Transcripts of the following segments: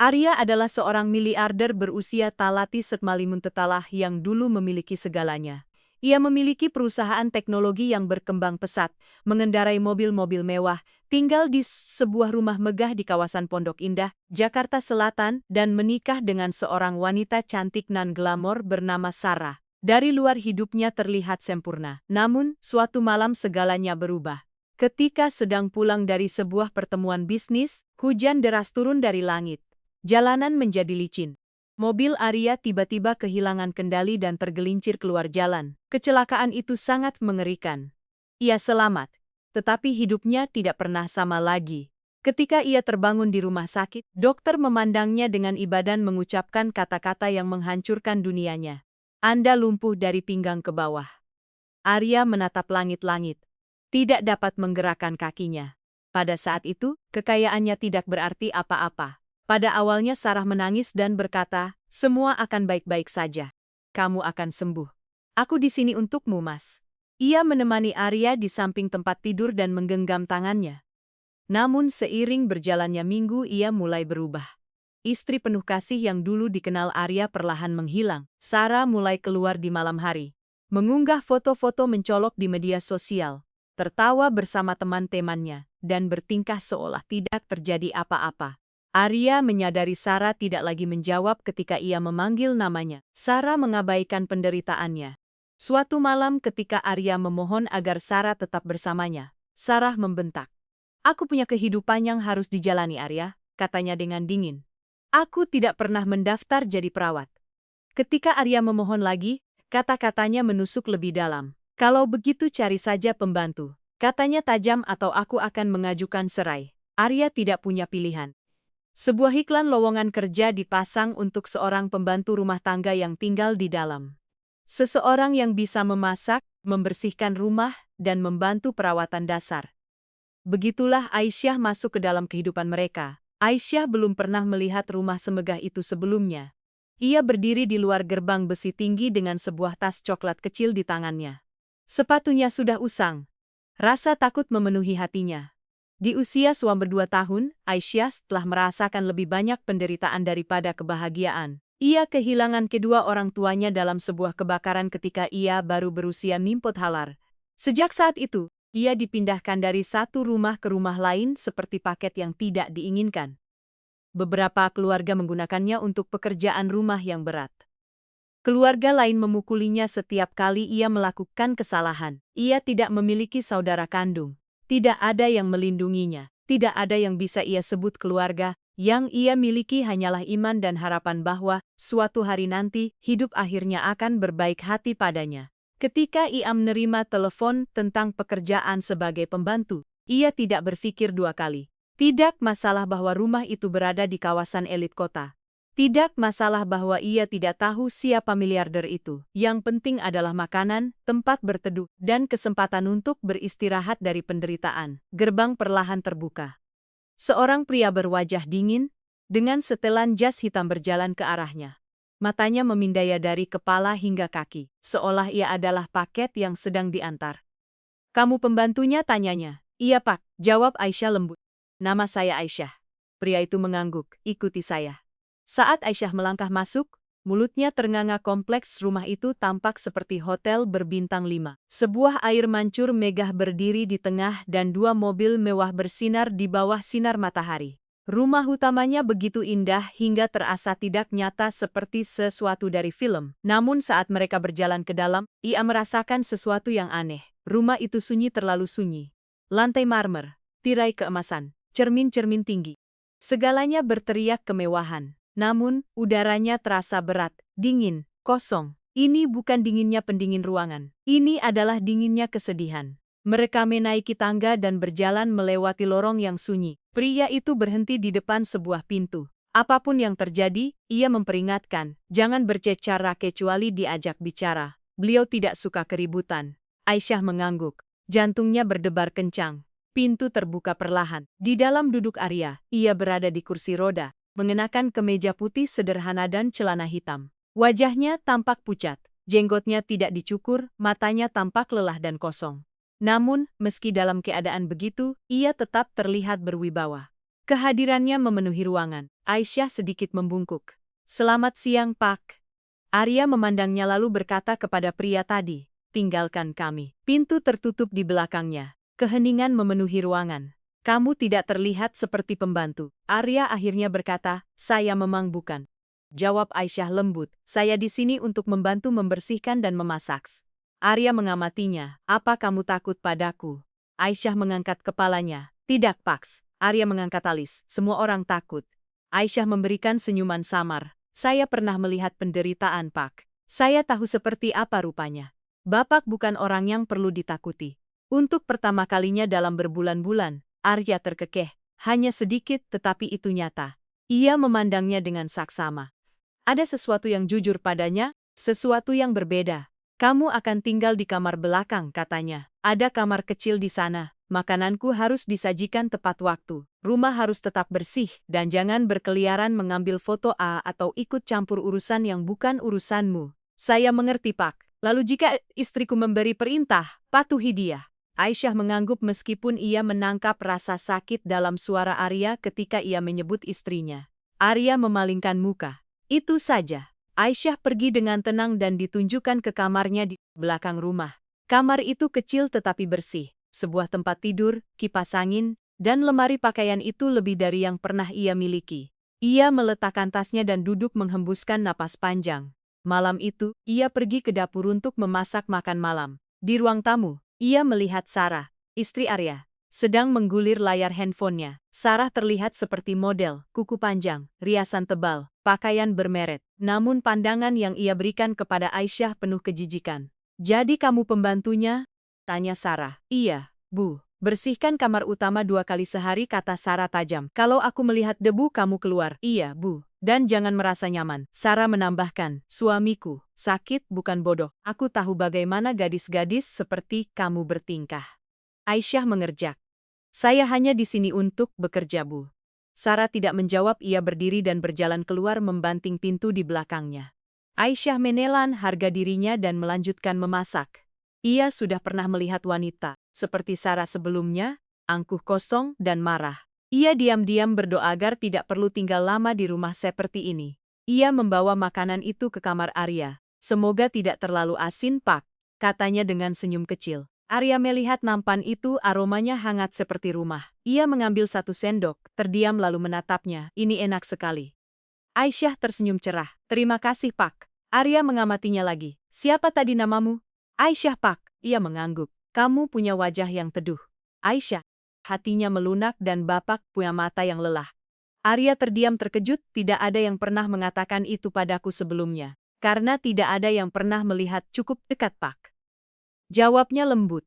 Arya adalah seorang miliarder berusia talati setmalimuntetalah yang dulu memiliki segalanya. Ia memiliki perusahaan teknologi yang berkembang pesat, mengendarai mobil-mobil mewah, tinggal di sebuah rumah megah di kawasan Pondok Indah, Jakarta Selatan, dan menikah dengan seorang wanita cantik nan glamor bernama Sarah. Dari luar hidupnya terlihat sempurna, namun suatu malam segalanya berubah. Ketika sedang pulang dari sebuah pertemuan bisnis, hujan deras turun dari langit. Jalanan menjadi licin. Mobil Arya tiba-tiba kehilangan kendali dan tergelincir keluar jalan. Kecelakaan itu sangat mengerikan. Ia selamat, tetapi hidupnya tidak pernah sama lagi. Ketika ia terbangun di rumah sakit, dokter memandangnya dengan iba dan mengucapkan kata-kata yang menghancurkan dunianya. Anda lumpuh dari pinggang ke bawah. Arya menatap langit-langit. Tidak dapat menggerakkan kakinya. Pada saat itu, kekayaannya tidak berarti apa-apa. Pada awalnya Sarah menangis dan berkata, "Semua akan baik-baik saja. Kamu akan sembuh. Aku di sini untukmu, Mas." Ia menemani Arya di samping tempat tidur dan menggenggam tangannya. Namun seiring berjalannya minggu ia mulai berubah. Istri penuh kasih yang dulu dikenal Arya perlahan menghilang. Sarah mulai keluar di malam hari. Mengunggah foto-foto mencolok di media sosial. Tertawa bersama teman-temannya, dan bertingkah seolah tidak terjadi apa-apa. Arya menyadari Sarah tidak lagi menjawab ketika ia memanggil namanya. Sarah mengabaikan penderitaannya. Suatu malam ketika Arya memohon agar Sarah tetap bersamanya, Sarah membentak. "Aku punya kehidupan yang harus dijalani, Arya," katanya dengan dingin. "Aku tidak pernah mendaftar jadi perawat." Ketika Arya memohon lagi, kata-katanya menusuk lebih dalam. "Kalau begitu cari saja pembantu," katanya tajam, "atau aku akan mengajukan cerai." Arya tidak punya pilihan. Sebuah iklan lowongan kerja dipasang untuk seorang pembantu rumah tangga yang tinggal di dalam. Seseorang yang bisa memasak, membersihkan rumah, dan membantu perawatan dasar. Begitulah Aisyah masuk ke dalam kehidupan mereka. Aisyah belum pernah melihat rumah semegah itu sebelumnya. Ia berdiri di luar gerbang besi tinggi dengan sebuah tas coklat kecil di tangannya. Sepatunya sudah usang. Rasa takut memenuhi hatinya. Di usia suam berdua tahun, Aisyah telah merasakan lebih banyak penderitaan daripada kebahagiaan. Ia kehilangan kedua orang tuanya dalam sebuah kebakaran ketika ia baru berusia mimpot halar. Sejak saat itu, ia dipindahkan dari satu rumah ke rumah lain seperti paket yang tidak diinginkan. Beberapa keluarga menggunakannya untuk pekerjaan rumah yang berat. Keluarga lain memukulinya setiap kali ia melakukan kesalahan. Ia tidak memiliki saudara kandung. Tidak ada yang melindunginya, tidak ada yang bisa ia sebut keluarga, yang ia miliki hanyalah iman dan harapan bahwa suatu hari nanti hidup akhirnya akan berbaik hati padanya. Ketika ia menerima telepon tentang pekerjaan sebagai pembantu, ia tidak berpikir dua kali. Tidak masalah bahwa rumah itu berada di kawasan elit kota. Tidak masalah bahwa ia tidak tahu siapa miliarder itu. Yang penting adalah makanan, tempat berteduh, dan kesempatan untuk beristirahat dari penderitaan. Gerbang perlahan terbuka. Seorang pria berwajah dingin, dengan setelan jas hitam berjalan ke arahnya. Matanya memindai dari kepala hingga kaki, seolah ia adalah paket yang sedang diantar. "Kamu pembantunya?" tanyanya. "Iya, Pak," jawab Aisyah lembut. "Nama saya Aisyah." Pria itu mengangguk. "Ikuti saya." Saat Aisyah melangkah masuk, mulutnya ternganga. Kompleks rumah itu tampak seperti hotel berbintang 5. Sebuah air mancur megah berdiri di tengah dan dua mobil mewah bersinar di bawah sinar matahari. Rumah utamanya begitu indah hingga terasa tidak nyata seperti sesuatu dari film. Namun saat mereka berjalan ke dalam, ia merasakan sesuatu yang aneh. Rumah itu sunyi, terlalu sunyi. Lantai marmer, tirai keemasan, cermin-cermin tinggi. Segalanya berteriak kemewahan. Namun, udaranya terasa berat, dingin, kosong. Ini bukan dinginnya pendingin ruangan. Ini adalah dinginnya kesedihan. Mereka menaiki tangga dan berjalan melewati lorong yang sunyi. Pria itu berhenti di depan sebuah pintu. Apapun yang terjadi, ia memperingatkan, jangan bercecara kecuali diajak bicara. Beliau tidak suka keributan. Aisyah mengangguk. Jantungnya berdebar kencang. Pintu terbuka perlahan. Di dalam duduk Arya. Ia berada di kursi roda, mengenakan kemeja putih sederhana dan celana hitam. Wajahnya tampak pucat, jenggotnya tidak dicukur, matanya tampak lelah dan kosong. Namun, meski dalam keadaan begitu, ia tetap terlihat berwibawa. Kehadirannya memenuhi ruangan. Aisyah sedikit membungkuk. "Selamat siang, Pak." Arya memandangnya lalu berkata kepada pria tadi, "Tinggalkan kami." Pintu tertutup di belakangnya. Keheningan memenuhi ruangan. "Kamu tidak terlihat seperti pembantu." Arya akhirnya berkata, "Saya memang bukan." Jawab Aisyah lembut, "Saya di sini untuk membantu membersihkan dan memasak." Arya mengamatinya, "Apa kamu takut padaku?" Aisyah mengangkat kepalanya, "Tidak, Pak." Arya mengangkat alis, "Semua orang takut." Aisyah memberikan senyuman samar, "Saya pernah melihat penderitaan, Pak. Saya tahu seperti apa rupanya. Bapak bukan orang yang perlu ditakuti." Untuk pertama kalinya dalam berbulan-bulan, Arya terkekeh, hanya sedikit tetapi itu nyata. Ia memandangnya dengan saksama. Ada sesuatu yang jujur padanya, sesuatu yang berbeda. "Kamu akan tinggal di kamar belakang," katanya. "Ada kamar kecil di sana. Makananku harus disajikan tepat waktu. Rumah harus tetap bersih, dan jangan berkeliaran mengambil foto atau ikut campur urusan yang bukan urusanmu." "Saya mengerti, Pak. Lalu jika istriku memberi perintah, patuhi dia." Aisyah mengangguk meskipun ia menangkap rasa sakit dalam suara Arya ketika ia menyebut istrinya. Arya memalingkan muka. Itu saja. Aisyah pergi dengan tenang dan ditunjukkan ke kamarnya di belakang rumah. Kamar itu kecil tetapi bersih. Sebuah tempat tidur, kipas angin, dan lemari pakaian itu lebih dari yang pernah ia miliki. Ia meletakkan tasnya dan duduk menghembuskan napas panjang. Malam itu, ia pergi ke dapur untuk memasak makan malam. Di ruang tamu, ia melihat Sarah, istri Arya, sedang menggulir layar handphonenya. Sarah terlihat seperti model, kuku panjang, riasan tebal, pakaian bermeret. Namun pandangan yang ia berikan kepada Aisyah penuh kejijikan. "Jadi kamu pembantunya?" tanya Sarah. "Iya, Bu. Bersihkan kamar utama 2 kali sehari," kata Sarah tajam. "Kalau aku melihat debu kamu keluar." "Iya, Bu. Dan jangan merasa nyaman." Sarah menambahkan, "Suamiku sakit bukan bodoh. Aku tahu bagaimana gadis-gadis seperti kamu bertingkah." Aisyah mengerjak. "Saya hanya di sini untuk bekerja, Bu." Sarah tidak menjawab. Ia berdiri dan berjalan keluar membanting pintu di belakangnya. Aisyah menelan harga dirinya dan melanjutkan memasak. Ia sudah pernah melihat wanita seperti Sarah sebelumnya, angkuh kosong dan marah. Ia diam-diam berdoa agar tidak perlu tinggal lama di rumah seperti ini. Ia membawa makanan itu ke kamar Arya. "Semoga tidak terlalu asin, Pak," katanya dengan senyum kecil. Arya melihat nampan itu, aromanya hangat seperti rumah. Ia mengambil 1 sendok, terdiam lalu menatapnya. "Ini enak sekali." Aisyah tersenyum cerah. "Terima kasih, Pak." Arya mengamatinya lagi. "Siapa tadi namamu?" "Aisyah, Pak." Ia mengangguk. "Kamu punya wajah yang teduh." Aisyah. Hatinya melunak dan Bapak punya mata yang lelah. Arya terdiam terkejut. Tidak ada yang pernah mengatakan itu padaku sebelumnya. Karena tidak ada yang pernah melihat cukup dekat, Pak. Jawabnya lembut.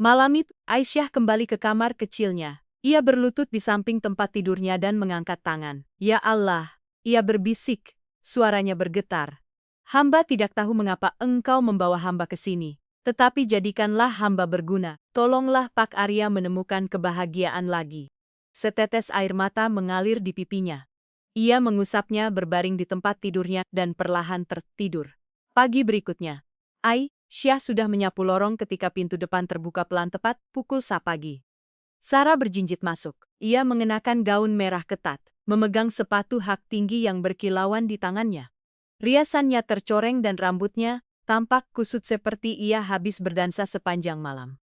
Malam itu, Aisyah kembali ke kamar kecilnya. Ia berlutut di samping tempat tidurnya dan mengangkat tangan. "Ya Allah," ia berbisik. Suaranya bergetar. "Hamba tidak tahu mengapa engkau membawa hamba ke sini. Tetapi jadikanlah hamba berguna. Tolonglah Pak." Arya menemukan kebahagiaan lagi. Setetes air mata mengalir di pipinya. Ia mengusapnya berbaring di tempat tidurnya dan perlahan tertidur. Pagi berikutnya, Aisyah sudah menyapu lorong ketika pintu depan terbuka pelan tepat pukul 10 pagi. Sarah berjinjit masuk. Ia mengenakan gaun merah ketat, memegang sepatu hak tinggi yang berkilauan di tangannya. Riasannya tercoreng dan rambutnya tampak kusut seperti ia habis berdansa sepanjang malam.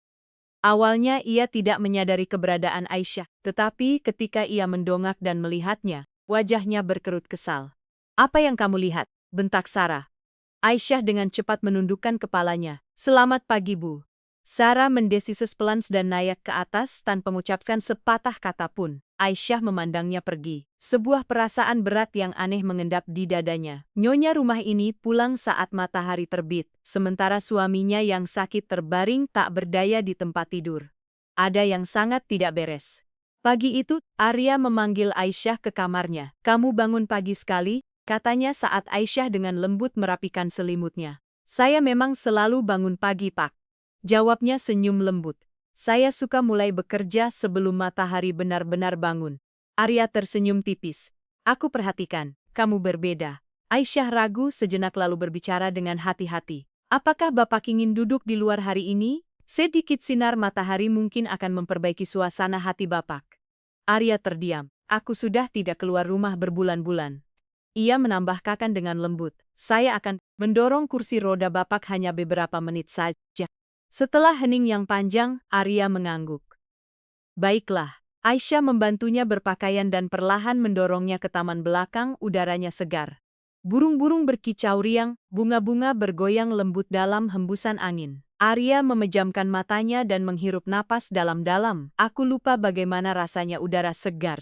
Awalnya ia tidak menyadari keberadaan Aisyah, tetapi ketika ia mendongak dan melihatnya, wajahnya berkerut kesal. "Apa yang kamu lihat?" bentak Sarah. Aisyah dengan cepat menundukkan kepalanya. "Selamat pagi, Bu." Sarah mendesis pelan dan naik ke atas tanpa mengucapkan sepatah kata pun. Aisyah memandangnya pergi. Sebuah perasaan berat yang aneh mengendap di dadanya. Nyonya rumah ini pulang saat matahari terbit, sementara suaminya yang sakit terbaring tak berdaya di tempat tidur. Ada yang sangat tidak beres. Pagi itu, Arya memanggil Aisyah ke kamarnya. "Kamu bangun pagi sekali," katanya saat Aisyah dengan lembut merapikan selimutnya. "Saya memang selalu bangun pagi, Pak." Jawabnya senyum lembut. "Saya suka mulai bekerja sebelum matahari benar-benar bangun." Arya tersenyum tipis. "Aku perhatikan, kamu berbeda." Aisyah ragu sejenak lalu berbicara dengan hati-hati. "Apakah Bapak ingin duduk di luar hari ini? Sedikit sinar matahari mungkin akan memperbaiki suasana hati Bapak." Arya terdiam. Aku sudah tidak keluar rumah berbulan-bulan. Ia menambahkan dengan lembut, saya akan mendorong kursi roda Bapak hanya beberapa menit saja. Setelah hening yang panjang, Arya mengangguk. Baiklah. Aisyah membantunya berpakaian dan perlahan mendorongnya ke taman belakang, udaranya segar. Burung-burung berkicau riang, bunga-bunga bergoyang lembut dalam hembusan angin. Arya memejamkan matanya dan menghirup napas dalam-dalam. Aku lupa bagaimana rasanya udara segar.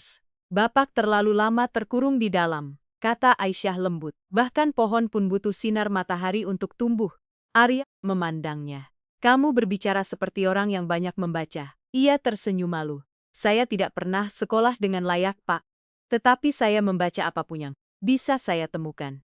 Bapak terlalu lama terkurung di dalam, kata Aisyah lembut. Bahkan pohon pun butuh sinar matahari untuk tumbuh. Arya memandangnya. Kamu berbicara seperti orang yang banyak membaca. Ia tersenyum malu. Saya tidak pernah sekolah dengan layak, Pak. Tetapi saya membaca apapun yang bisa saya temukan.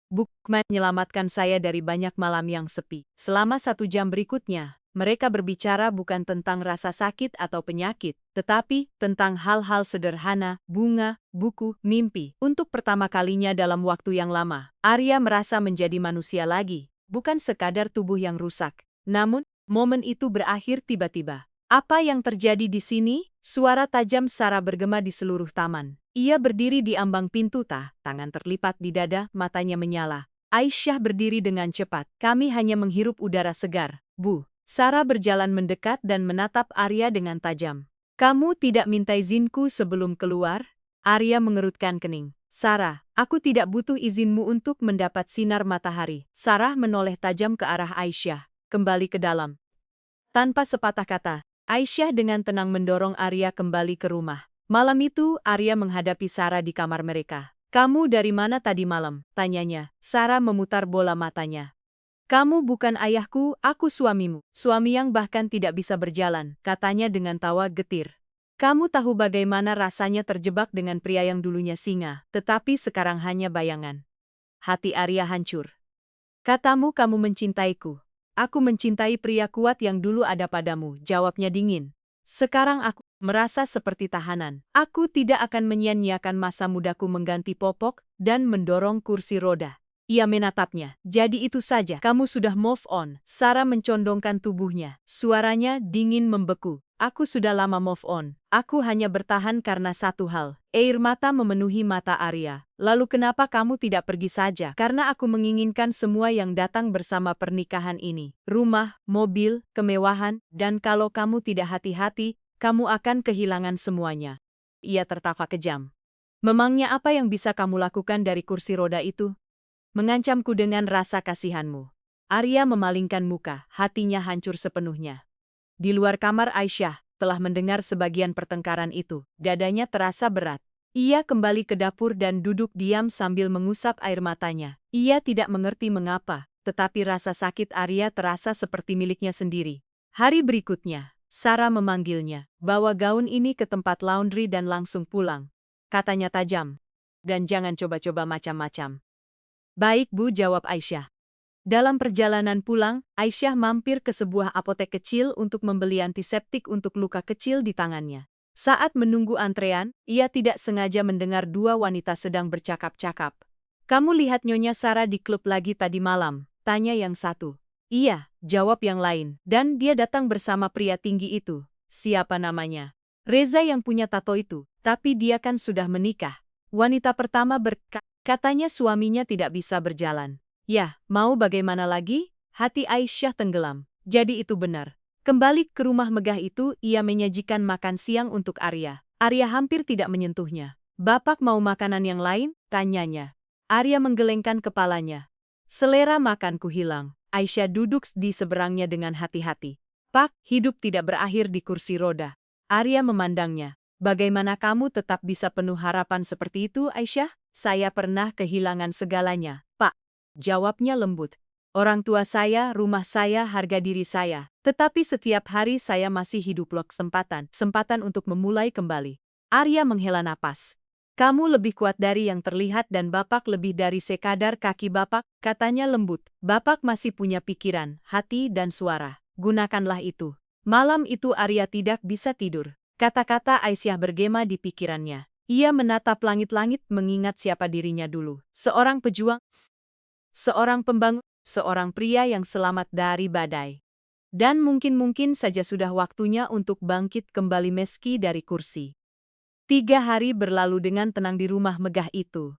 Buku menyelamatkan saya dari banyak malam yang sepi. Selama 1 jam berikutnya, mereka berbicara bukan tentang rasa sakit atau penyakit, tetapi tentang hal-hal sederhana, bunga, buku, mimpi. Untuk pertama kalinya dalam waktu yang lama, Arya merasa menjadi manusia lagi, bukan sekadar tubuh yang rusak. Namun, momen itu berakhir tiba-tiba. Apa yang terjadi di sini? Suara tajam Sarah bergema di seluruh taman. Ia berdiri di ambang pintu, tangan terlipat di dada, matanya menyala. Aisyah berdiri dengan cepat. Kami hanya menghirup udara segar, Bu. Sarah berjalan mendekat dan menatap Arya dengan tajam. Kamu tidak minta izinku sebelum keluar? Arya mengerutkan kening. Sarah, aku tidak butuh izinmu untuk mendapat sinar matahari. Sarah menoleh tajam ke arah Aisyah. Kembali ke dalam. Tanpa sepatah kata, Aisyah dengan tenang mendorong Arya kembali ke rumah. Malam itu, Arya menghadapi Sarah di kamar mereka. Kamu dari mana tadi malam? Tanyanya. Sarah memutar bola matanya. Kamu bukan ayahku, aku suamimu. Suami yang bahkan tidak bisa berjalan, katanya dengan tawa getir. Kamu tahu bagaimana rasanya terjebak dengan pria yang dulunya singa, tetapi sekarang hanya bayangan. Hati Arya hancur. Katamu kamu mencintaiku. Aku mencintai pria kuat yang dulu ada padamu, jawabnya dingin. Sekarang aku merasa seperti tahanan. Aku tidak akan menyia-nyiakan masa mudaku mengganti popok dan mendorong kursi roda. Ia menatapnya. Jadi itu saja, kamu sudah move on. Sarah mencondongkan tubuhnya. Suaranya dingin membeku. Aku sudah lama move on. Aku hanya bertahan karena satu hal. Air mata memenuhi mata Arya. Lalu kenapa kamu tidak pergi saja? Karena aku menginginkan semua yang datang bersama pernikahan ini. Rumah, mobil, kemewahan, dan kalau kamu tidak hati-hati, kamu akan kehilangan semuanya. Ia tertawa kejam. Memangnya apa yang bisa kamu lakukan dari kursi roda itu? Mengancamku dengan rasa kasihanmu. Arya memalingkan muka, hatinya hancur sepenuhnya. Di luar kamar Aisyah telah mendengar sebagian pertengkaran itu. Dadanya terasa berat. Ia kembali ke dapur dan duduk diam sambil mengusap air matanya. Ia tidak mengerti mengapa, tetapi rasa sakit Arya terasa seperti miliknya sendiri. Hari berikutnya, Sarah memanggilnya. Bawa gaun ini ke tempat laundry dan langsung pulang. Katanya tajam. Dan jangan coba-coba macam-macam. Baik Bu, jawab Aisyah. Dalam perjalanan pulang, Aisyah mampir ke sebuah apotek kecil untuk membeli antiseptik untuk luka kecil di tangannya. Saat menunggu antrean, ia tidak sengaja mendengar dua wanita sedang bercakap-cakap. Kamu lihat Nyonya Sarah di klub lagi tadi malam? Tanya yang satu. Iya, jawab yang lain. Dan dia datang bersama pria tinggi itu. Siapa namanya? Reza yang punya tato itu. Tapi dia kan sudah menikah. Wanita pertama katanya suaminya tidak bisa berjalan. Ya, mau bagaimana lagi? Hati Aisyah tenggelam. Jadi itu benar. Kembali ke rumah megah itu, ia menyajikan makan siang untuk Arya. Arya hampir tidak menyentuhnya. Bapak mau makanan yang lain? Tanyanya. Arya menggelengkan kepalanya. Selera makanku hilang. Aisyah duduk di seberangnya dengan hati-hati. Pak, hidup tidak berakhir di kursi roda. Arya memandangnya. Bagaimana kamu tetap bisa penuh harapan seperti itu, Aisyah? Saya pernah kehilangan segalanya, Pak. Jawabnya lembut. Orang tua saya, rumah saya, harga diri saya. Tetapi setiap hari saya masih hidup loh kesempatan untuk memulai kembali. Arya menghela napas. Kamu lebih kuat dari yang terlihat dan Bapak lebih dari sekadar kaki Bapak, katanya lembut. Bapak masih punya pikiran, hati dan suara. Gunakanlah itu. Malam itu Arya tidak bisa tidur. Kata-kata Aisyah bergema di pikirannya. Ia menatap langit-langit mengingat siapa dirinya dulu. Seorang pejuang. Seorang pembangun, seorang pria yang selamat dari badai. Dan mungkin saja sudah waktunya untuk bangkit kembali meski dari kursi. 3 hari berlalu dengan tenang di rumah megah itu.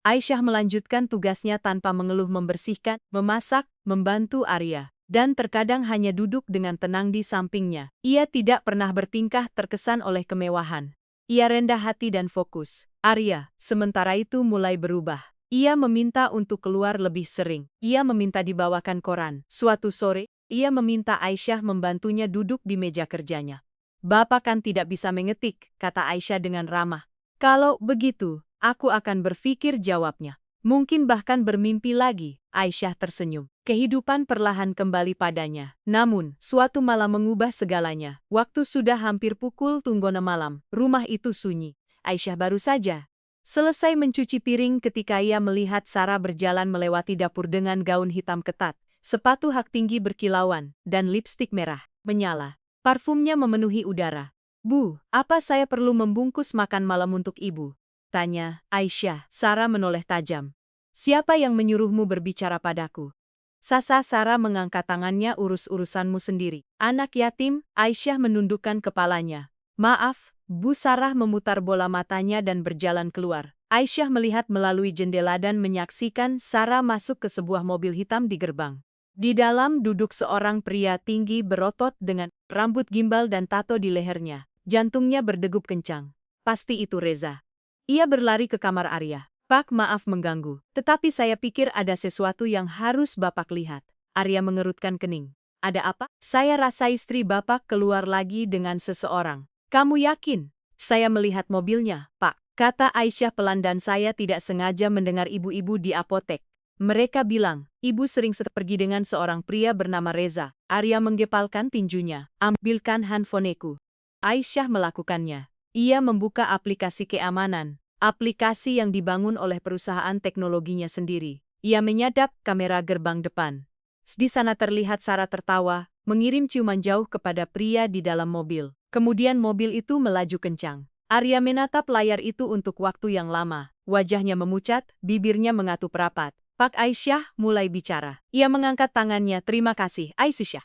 Aisyah melanjutkan tugasnya tanpa mengeluh, membersihkan, memasak, membantu Arya, dan terkadang hanya duduk dengan tenang di sampingnya. Ia tidak pernah bertingkah terkesan oleh kemewahan. Ia rendah hati dan fokus. Arya, sementara itu mulai berubah. Ia meminta untuk keluar lebih sering. Ia meminta dibawakan koran. Suatu sore, ia meminta Aisyah membantunya duduk di meja kerjanya. "Bapak kan tidak bisa mengetik," kata Aisyah dengan ramah. "Kalau begitu, aku akan berpikir," jawabnya. "Mungkin bahkan bermimpi lagi." Aisyah tersenyum. Kehidupan perlahan kembali padanya. Namun, suatu malam mengubah segalanya. Waktu sudah hampir pukul 3 malam. Rumah itu sunyi. Aisyah baru saja selesai mencuci piring ketika ia melihat Sarah berjalan melewati dapur dengan gaun hitam ketat, sepatu hak tinggi berkilauan, dan lipstik merah menyala. Parfumnya memenuhi udara. "Bu, apa saya perlu membungkus makan malam untuk ibu?" tanya Aisyah. Sarah menoleh tajam. "Siapa yang menyuruhmu berbicara padaku?" Sarah mengangkat tangannya. "Urus urusanmu sendiri. Anak yatim." Aisyah menundukkan kepalanya. "Maaf, Bu." Sarah memutar bola matanya dan berjalan keluar. Aisyah melihat melalui jendela dan menyaksikan Sarah masuk ke sebuah mobil hitam di gerbang. Di dalam duduk seorang pria tinggi berotot dengan rambut gimbal dan tato di lehernya. Jantungnya berdegup kencang. "Pasti itu Reza." Ia berlari ke kamar Arya. "Pak, maaf mengganggu, tetapi saya pikir ada sesuatu yang harus Bapak lihat." Arya mengerutkan kening. "Ada apa?" "Saya rasa istri Bapak keluar lagi dengan seseorang." "Kamu yakin?" "Saya melihat mobilnya, Pak," kata Aisyah pelan, "dan saya tidak sengaja mendengar ibu-ibu di apotek. Mereka bilang, ibu sering pergi dengan seorang pria bernama Reza." Arya menggepalkan tinjunya. "Ambilkan handphoneku." Aisyah melakukannya. Ia membuka aplikasi keamanan, aplikasi yang dibangun oleh perusahaan teknologinya sendiri. Ia menyadap kamera gerbang depan. Di sana terlihat Sarah tertawa, mengirim ciuman jauh kepada pria di dalam mobil. Kemudian mobil itu melaju kencang. Arya menatap layar itu untuk waktu yang lama. Wajahnya memucat, bibirnya mengatup rapat. Pak Aisyah mulai bicara. Ia mengangkat tangannya. "Terima kasih, Aisyah."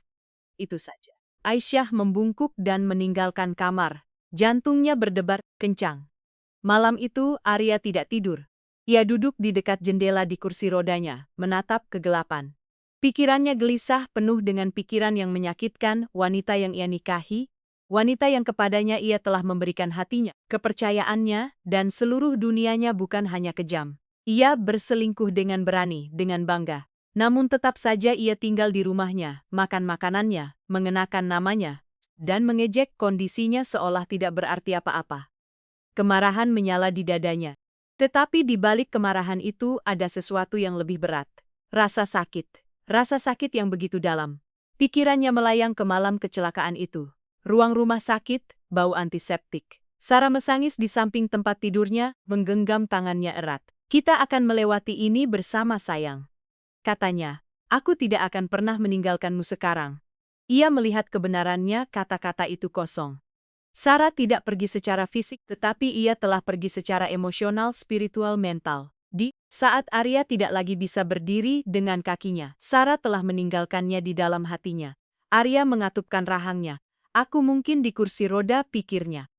Itu saja. Aisyah membungkuk dan meninggalkan kamar. Jantungnya berdebar kencang. Malam itu Arya tidak tidur. Ia duduk di dekat jendela di kursi rodanya, menatap kegelapan. Pikirannya gelisah, penuh dengan pikiran yang menyakitkan, wanita yang ia nikahi, wanita yang kepadanya ia telah memberikan hatinya, kepercayaannya, dan seluruh dunianya. Bukan hanya kejam. Ia berselingkuh dengan berani, dengan bangga. Namun tetap saja ia tinggal di rumahnya, makan makanannya, mengenakan namanya, dan mengejek kondisinya seolah tidak berarti apa-apa. Kemarahan menyala di dadanya. Tetapi di balik kemarahan itu ada sesuatu yang lebih berat. Rasa sakit. Rasa sakit yang begitu dalam. Pikirannya melayang ke malam kecelakaan itu. Ruang rumah sakit, bau antiseptik. Sarah mesangis di samping tempat tidurnya, menggenggam tangannya erat. "Kita akan melewati ini bersama, sayang," katanya. "Aku tidak akan pernah meninggalkanmu sekarang." Ia melihat kebenarannya, kata-kata itu kosong. Sarah tidak pergi secara fisik, tetapi ia telah pergi secara emosional, spiritual, mental. Di saat Arya tidak lagi bisa berdiri dengan kakinya, Sarah telah meninggalkannya di dalam hatinya. Arya mengatupkan rahangnya. "Aku mungkin di kursi roda," pikirnya.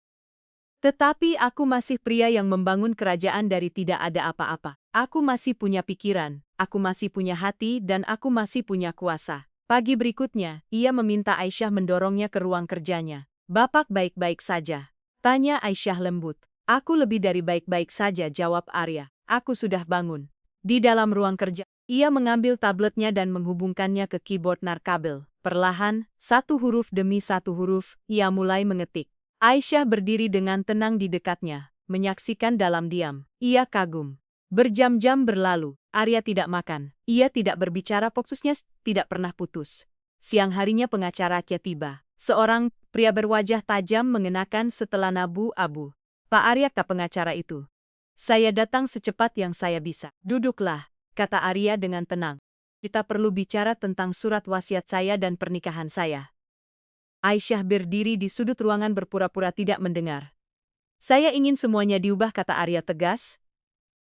"Tetapi aku masih pria yang membangun kerajaan dari tidak ada apa-apa. Aku masih punya pikiran, aku masih punya hati, dan aku masih punya kuasa." Pagi berikutnya, ia meminta Aisyah mendorongnya ke ruang kerjanya. "Bapak baik-baik saja?" tanya Aisyah lembut. "Aku lebih dari baik-baik saja," jawab Arya. "Aku sudah bangun." Di dalam ruang kerja, ia mengambil tabletnya dan menghubungkannya ke keyboard narkabel. Perlahan, satu huruf demi satu huruf, ia mulai mengetik. Aisyah berdiri dengan tenang di dekatnya, menyaksikan dalam diam. Ia kagum. Berjam-jam berlalu, Arya tidak makan. Ia tidak berbicara, fokusnya tidak pernah putus. Siang harinya pengacara tiba. Seorang pria berwajah tajam mengenakan setelan abu-abu. "Pak Arya," kata pengacara itu. "Saya datang secepat yang saya bisa." "Duduklah," kata Arya dengan tenang. "Kita perlu bicara tentang surat wasiat saya dan pernikahan saya." Aisyah berdiri di sudut ruangan berpura-pura tidak mendengar. "Saya ingin semuanya diubah," kata Arya tegas.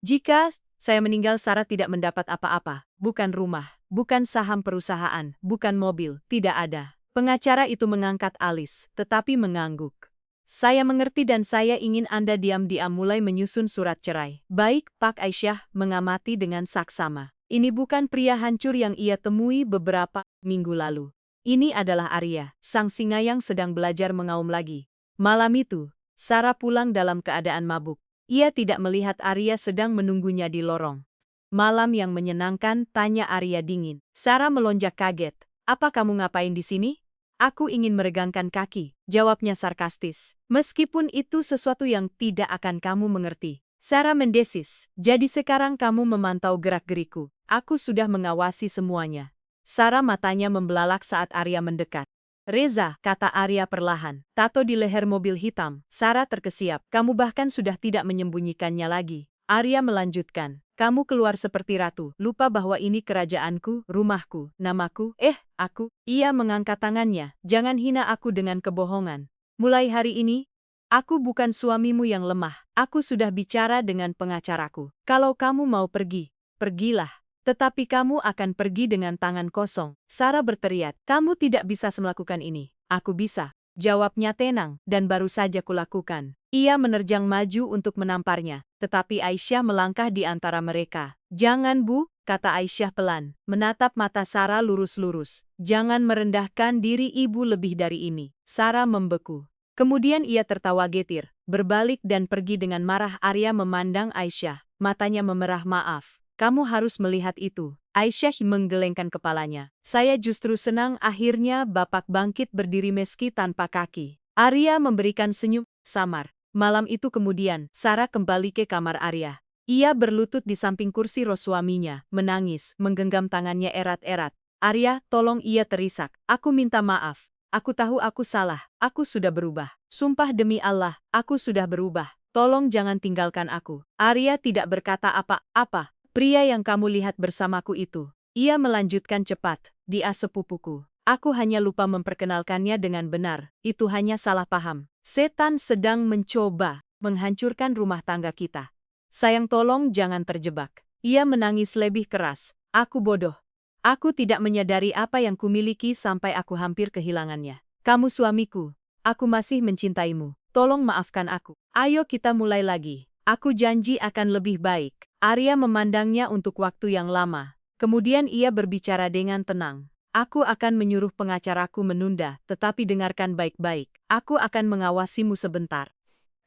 "Jika saya meninggal, Sarah tidak mendapat apa-apa. Bukan rumah, bukan saham perusahaan, bukan mobil, tidak ada." Pengacara itu mengangkat alis, tetapi mengangguk. Saya mengerti dan saya ingin Anda diam-diam mulai menyusun surat cerai. Baik, Pak. Aisyah mengamati dengan saksama. Ini bukan pria hancur yang ia temui beberapa minggu lalu. Ini adalah Arya, sang singa yang sedang belajar mengaum lagi. Malam itu, Sarah pulang dalam keadaan mabuk. Ia tidak melihat Arya sedang menunggunya di lorong. Malam yang menyenangkan, tanya Arya dingin. Sarah melonjak kaget. Apa kamu ngapain di sini? Aku ingin meregangkan kaki, jawabnya sarkastis. Meskipun itu sesuatu yang tidak akan kamu mengerti. Sarah mendesis. Jadi sekarang kamu memantau gerak-geriku. Aku sudah mengawasi semuanya. Sarah matanya membelalak saat Arya mendekat. Reza, kata Arya perlahan. Tato di leher mobil hitam. Sarah terkesiap. Kamu bahkan sudah tidak menyembunyikannya lagi. Arya melanjutkan. Kamu keluar seperti ratu. Lupa bahwa ini kerajaanku, rumahku, namaku. Aku. Ia mengangkat tangannya. Jangan hina aku dengan kebohongan. Mulai hari ini, aku bukan suamimu yang lemah. Aku sudah bicara dengan pengacaraku. Kalau kamu mau pergi, pergilah. Tetapi kamu akan pergi dengan tangan kosong. Sarah berteriak, kamu tidak bisa melakukan ini. Aku bisa. Jawabnya tenang, dan baru saja kulakukan. Ia menerjang maju untuk menamparnya, tetapi Aisyah melangkah di antara mereka. Jangan Bu, kata Aisyah pelan, menatap mata Sarah lurus-lurus. Jangan merendahkan diri ibu lebih dari ini. Sarah membeku. Kemudian ia tertawa getir, berbalik dan pergi dengan marah. Arya memandang Aisyah, matanya memerah. Maaf. Kamu harus melihat itu. Aisyah menggelengkan kepalanya. Saya justru senang akhirnya Bapak bangkit berdiri meski tanpa kaki. Arya memberikan senyum samar. Malam itu kemudian, Sarah kembali ke kamar Arya. Ia berlutut di samping kursi suaminya, menangis, menggenggam tangannya erat-erat. Arya, tolong, ia terisak. Aku minta maaf. Aku tahu aku salah. Aku sudah berubah. Sumpah demi Allah, aku sudah berubah. Tolong jangan tinggalkan aku. Arya tidak berkata apa-apa. Pria yang kamu lihat bersamaku itu. Ia melanjutkan cepat. Dia sepupuku. Aku hanya lupa memperkenalkannya dengan benar. Itu hanya salah paham. Setan sedang mencoba menghancurkan rumah tangga kita. Sayang, tolong jangan terjebak. Ia menangis lebih keras. Aku bodoh. Aku tidak menyadari apa yang kumiliki sampai aku hampir kehilangannya. Kamu suamiku. Aku masih mencintaimu. Tolong maafkan aku. Ayo kita mulai lagi. Aku janji akan lebih baik. Arya memandangnya untuk waktu yang lama. Kemudian ia berbicara dengan tenang. Aku akan menyuruh pengacaraku menunda, tetapi dengarkan baik-baik. Aku akan mengawasimu sebentar.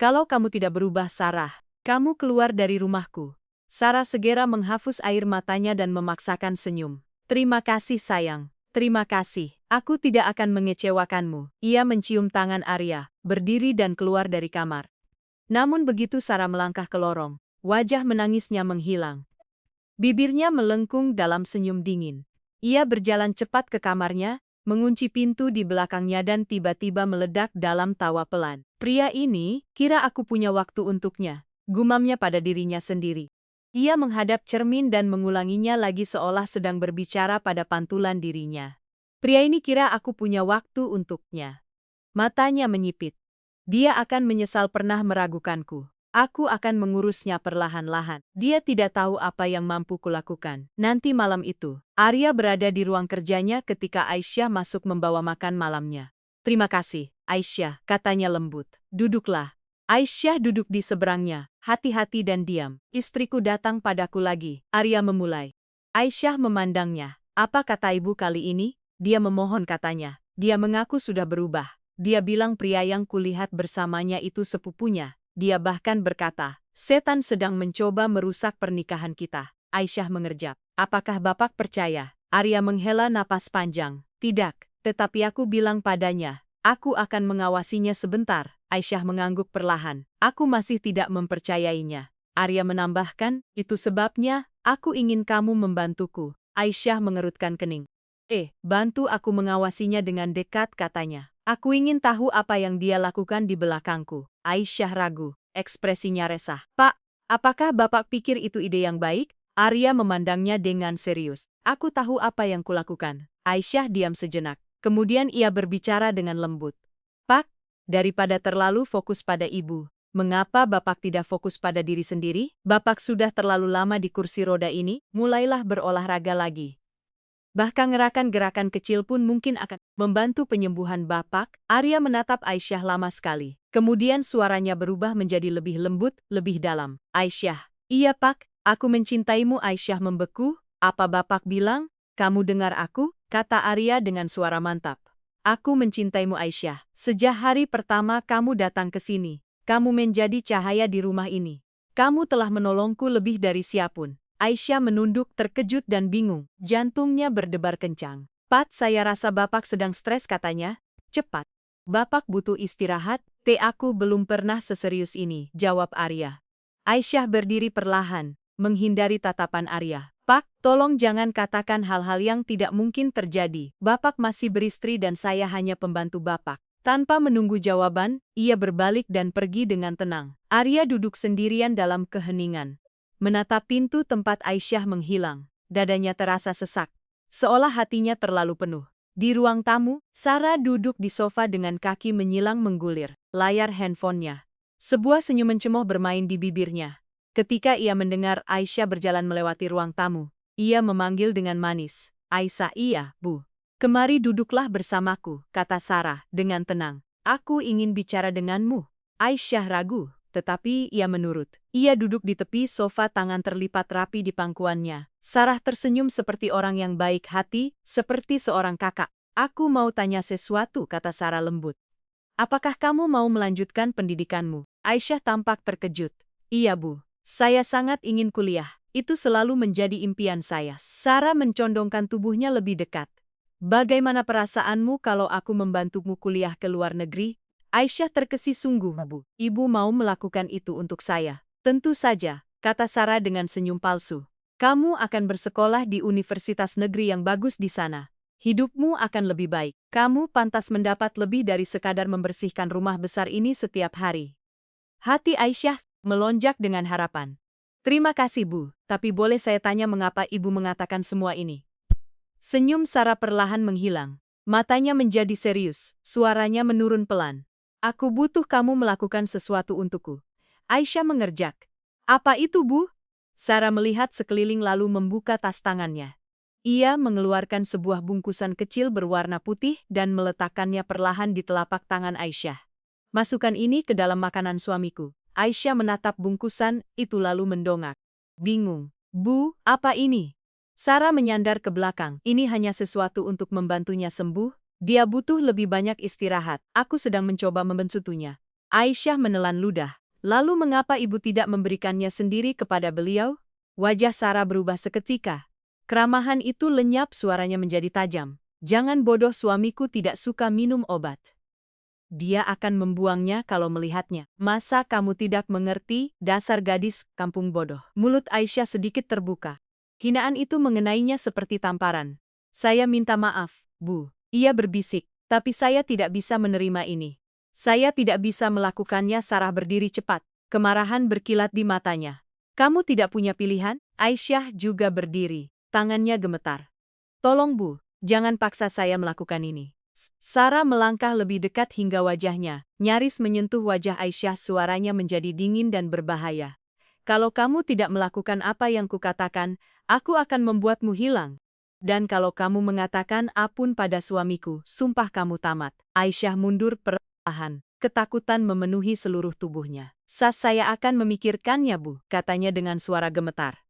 Kalau kamu tidak berubah, Sarah, kamu keluar dari rumahku. Sarah segera menghapus air matanya dan memaksakan senyum. Terima kasih sayang. Terima kasih. Aku tidak akan mengecewakanmu. Ia mencium tangan Arya, berdiri dan keluar dari kamar. Namun begitu Sarah melangkah ke lorong, wajah menangisnya menghilang. Bibirnya melengkung dalam senyum dingin. Ia berjalan cepat ke kamarnya, mengunci pintu di belakangnya dan tiba-tiba meledak dalam tawa pelan. Pria ini, kira aku punya waktu untuknya, gumamnya pada dirinya sendiri. Ia menghadap cermin dan mengulanginya lagi seolah sedang berbicara pada pantulan dirinya. Pria ini kira aku punya waktu untuknya. Matanya menyipit. Dia akan menyesal pernah meragukanku. Aku akan mengurusnya perlahan-lahan. Dia tidak tahu apa yang mampu kulakukan. Nanti malam itu, Arya berada di ruang kerjanya ketika Aisyah masuk membawa makan malamnya. Terima kasih, Aisyah, katanya lembut. Duduklah. Aisyah duduk di seberangnya, hati-hati dan diam. Istriku datang padaku lagi, Arya memulai. Aisyah memandangnya. Apa kata ibu kali ini? Dia memohon katanya. Dia mengaku sudah berubah. Dia bilang pria yang kulihat bersamanya itu sepupunya. Dia bahkan berkata, setan sedang mencoba merusak pernikahan kita. Aisyah mengerjap. Apakah Bapak percaya? Arya menghela napas panjang. Tidak, tetapi aku bilang padanya, aku akan mengawasinya sebentar. Aisyah mengangguk perlahan. Aku masih tidak mempercayainya. Arya menambahkan, itu sebabnya, aku ingin kamu membantuku. Aisyah mengerutkan kening. Bantu aku mengawasinya dengan dekat, katanya. Aku ingin tahu apa yang dia lakukan di belakangku. Aisyah ragu, ekspresinya resah. Pak, apakah Bapak pikir itu ide yang baik? Arya memandangnya dengan serius. Aku tahu apa yang kulakukan. Aisyah diam sejenak. Kemudian ia berbicara dengan lembut. Pak, daripada terlalu fokus pada ibu, mengapa Bapak tidak fokus pada diri sendiri? Bapak sudah terlalu lama di kursi roda ini, mulailah berolahraga lagi. Bahkan gerakan-gerakan kecil pun mungkin akan membantu penyembuhan Bapak. Arya menatap Aisyah lama sekali. Kemudian suaranya berubah menjadi lebih lembut, lebih dalam. Aisyah, iya Pak, aku mencintaimu. Aisyah membeku. Apa Bapak bilang? Kamu dengar aku? Kata Arya dengan suara mantap. Aku mencintaimu Aisyah. Sejak hari pertama kamu datang ke sini, kamu menjadi cahaya di rumah ini. Kamu telah menolongku lebih dari siapapun. Aisyah menunduk terkejut dan bingung, jantungnya berdebar kencang. Pat, saya rasa Bapak sedang stres katanya. Cepat. Bapak butuh istirahat. Aku belum pernah seserius ini, jawab Arya. Aisyah berdiri perlahan, menghindari tatapan Arya. Pak, tolong jangan katakan hal-hal yang tidak mungkin terjadi. Bapak masih beristri dan saya hanya pembantu Bapak. Tanpa menunggu jawaban, ia berbalik dan pergi dengan tenang. Arya duduk sendirian dalam keheningan. Menatap pintu tempat Aisyah menghilang, dadanya terasa sesak, seolah hatinya terlalu penuh. Di ruang tamu, Sarah duduk di sofa dengan kaki menyilang menggulir layar handphonenya. Sebuah senyum mencemooh bermain di bibirnya. Ketika ia mendengar Aisyah berjalan melewati ruang tamu, ia memanggil dengan manis, Aisyah, iya, Bu. Kemari duduklah bersamaku, kata Sarah dengan tenang. Aku ingin bicara denganmu. Aisyah ragu. Tetapi ia menurut. Ia duduk di tepi sofa, tangan terlipat rapi di pangkuannya. Sarah tersenyum seperti orang yang baik hati, seperti seorang kakak. Aku mau tanya sesuatu, kata Sarah lembut. Apakah kamu mau melanjutkan pendidikanmu? Aisyah tampak terkejut. Iya Bu, saya sangat ingin kuliah. Itu selalu menjadi impian saya. Sarah mencondongkan tubuhnya lebih dekat. Bagaimana perasaanmu kalau aku membantumu kuliah ke luar negeri? Aisyah terkesih sungguh, Bu. Ibu mau melakukan itu untuk saya. Tentu saja, kata Sarah dengan senyum palsu. Kamu akan bersekolah di universitas negeri yang bagus di sana. Hidupmu akan lebih baik. Kamu pantas mendapat lebih dari sekadar membersihkan rumah besar ini setiap hari. Hati Aisyah melonjak dengan harapan. Terima kasih, Bu. Tapi boleh saya tanya mengapa Ibu mengatakan semua ini? Senyum Sarah perlahan menghilang. Matanya menjadi serius, suaranya menurun pelan. Aku butuh kamu melakukan sesuatu untukku. Aisyah mengerjak. Apa itu, Bu? Sarah melihat sekeliling lalu membuka tas tangannya. Ia mengeluarkan sebuah bungkusan kecil berwarna putih dan meletakkannya perlahan di telapak tangan Aisyah. Masukkan ini ke dalam makanan suamiku. Aisyah menatap bungkusan itu lalu mendongak. Bingung. Bu, apa ini? Sarah menyandar ke belakang. Ini hanya sesuatu untuk membantunya sembuh. Dia butuh lebih banyak istirahat. Aku sedang mencoba membensutunya. Aisyah menelan ludah. Lalu mengapa ibu tidak memberikannya sendiri kepada beliau? Wajah Sarah berubah seketika. Keramahan itu lenyap, suaranya menjadi tajam. Jangan bodoh, suamiku tidak suka minum obat. Dia akan membuangnya kalau melihatnya. Masa kamu tidak mengerti, dasar gadis kampung bodoh. Mulut Aisyah sedikit terbuka. Hinaan itu mengenainya seperti tamparan. Saya minta maaf, Bu. Ia berbisik, tapi saya tidak bisa menerima ini. Saya tidak bisa melakukannya. Sarah berdiri cepat, kemarahan berkilat di matanya. Kamu tidak punya pilihan? Aisyah juga berdiri, tangannya gemetar. Tolong Bu, jangan paksa saya melakukan ini. Sarah melangkah lebih dekat hingga wajahnya, nyaris menyentuh wajah Aisyah, suaranya menjadi dingin dan berbahaya. Kalau kamu tidak melakukan apa yang kukatakan, aku akan membuatmu hilang. Dan kalau kamu mengatakan apapun pada suamiku, sumpah kamu tamat. Aisyah mundur perlahan, ketakutan memenuhi seluruh tubuhnya. Saya akan memikirkannya, Bu, katanya dengan suara gemetar.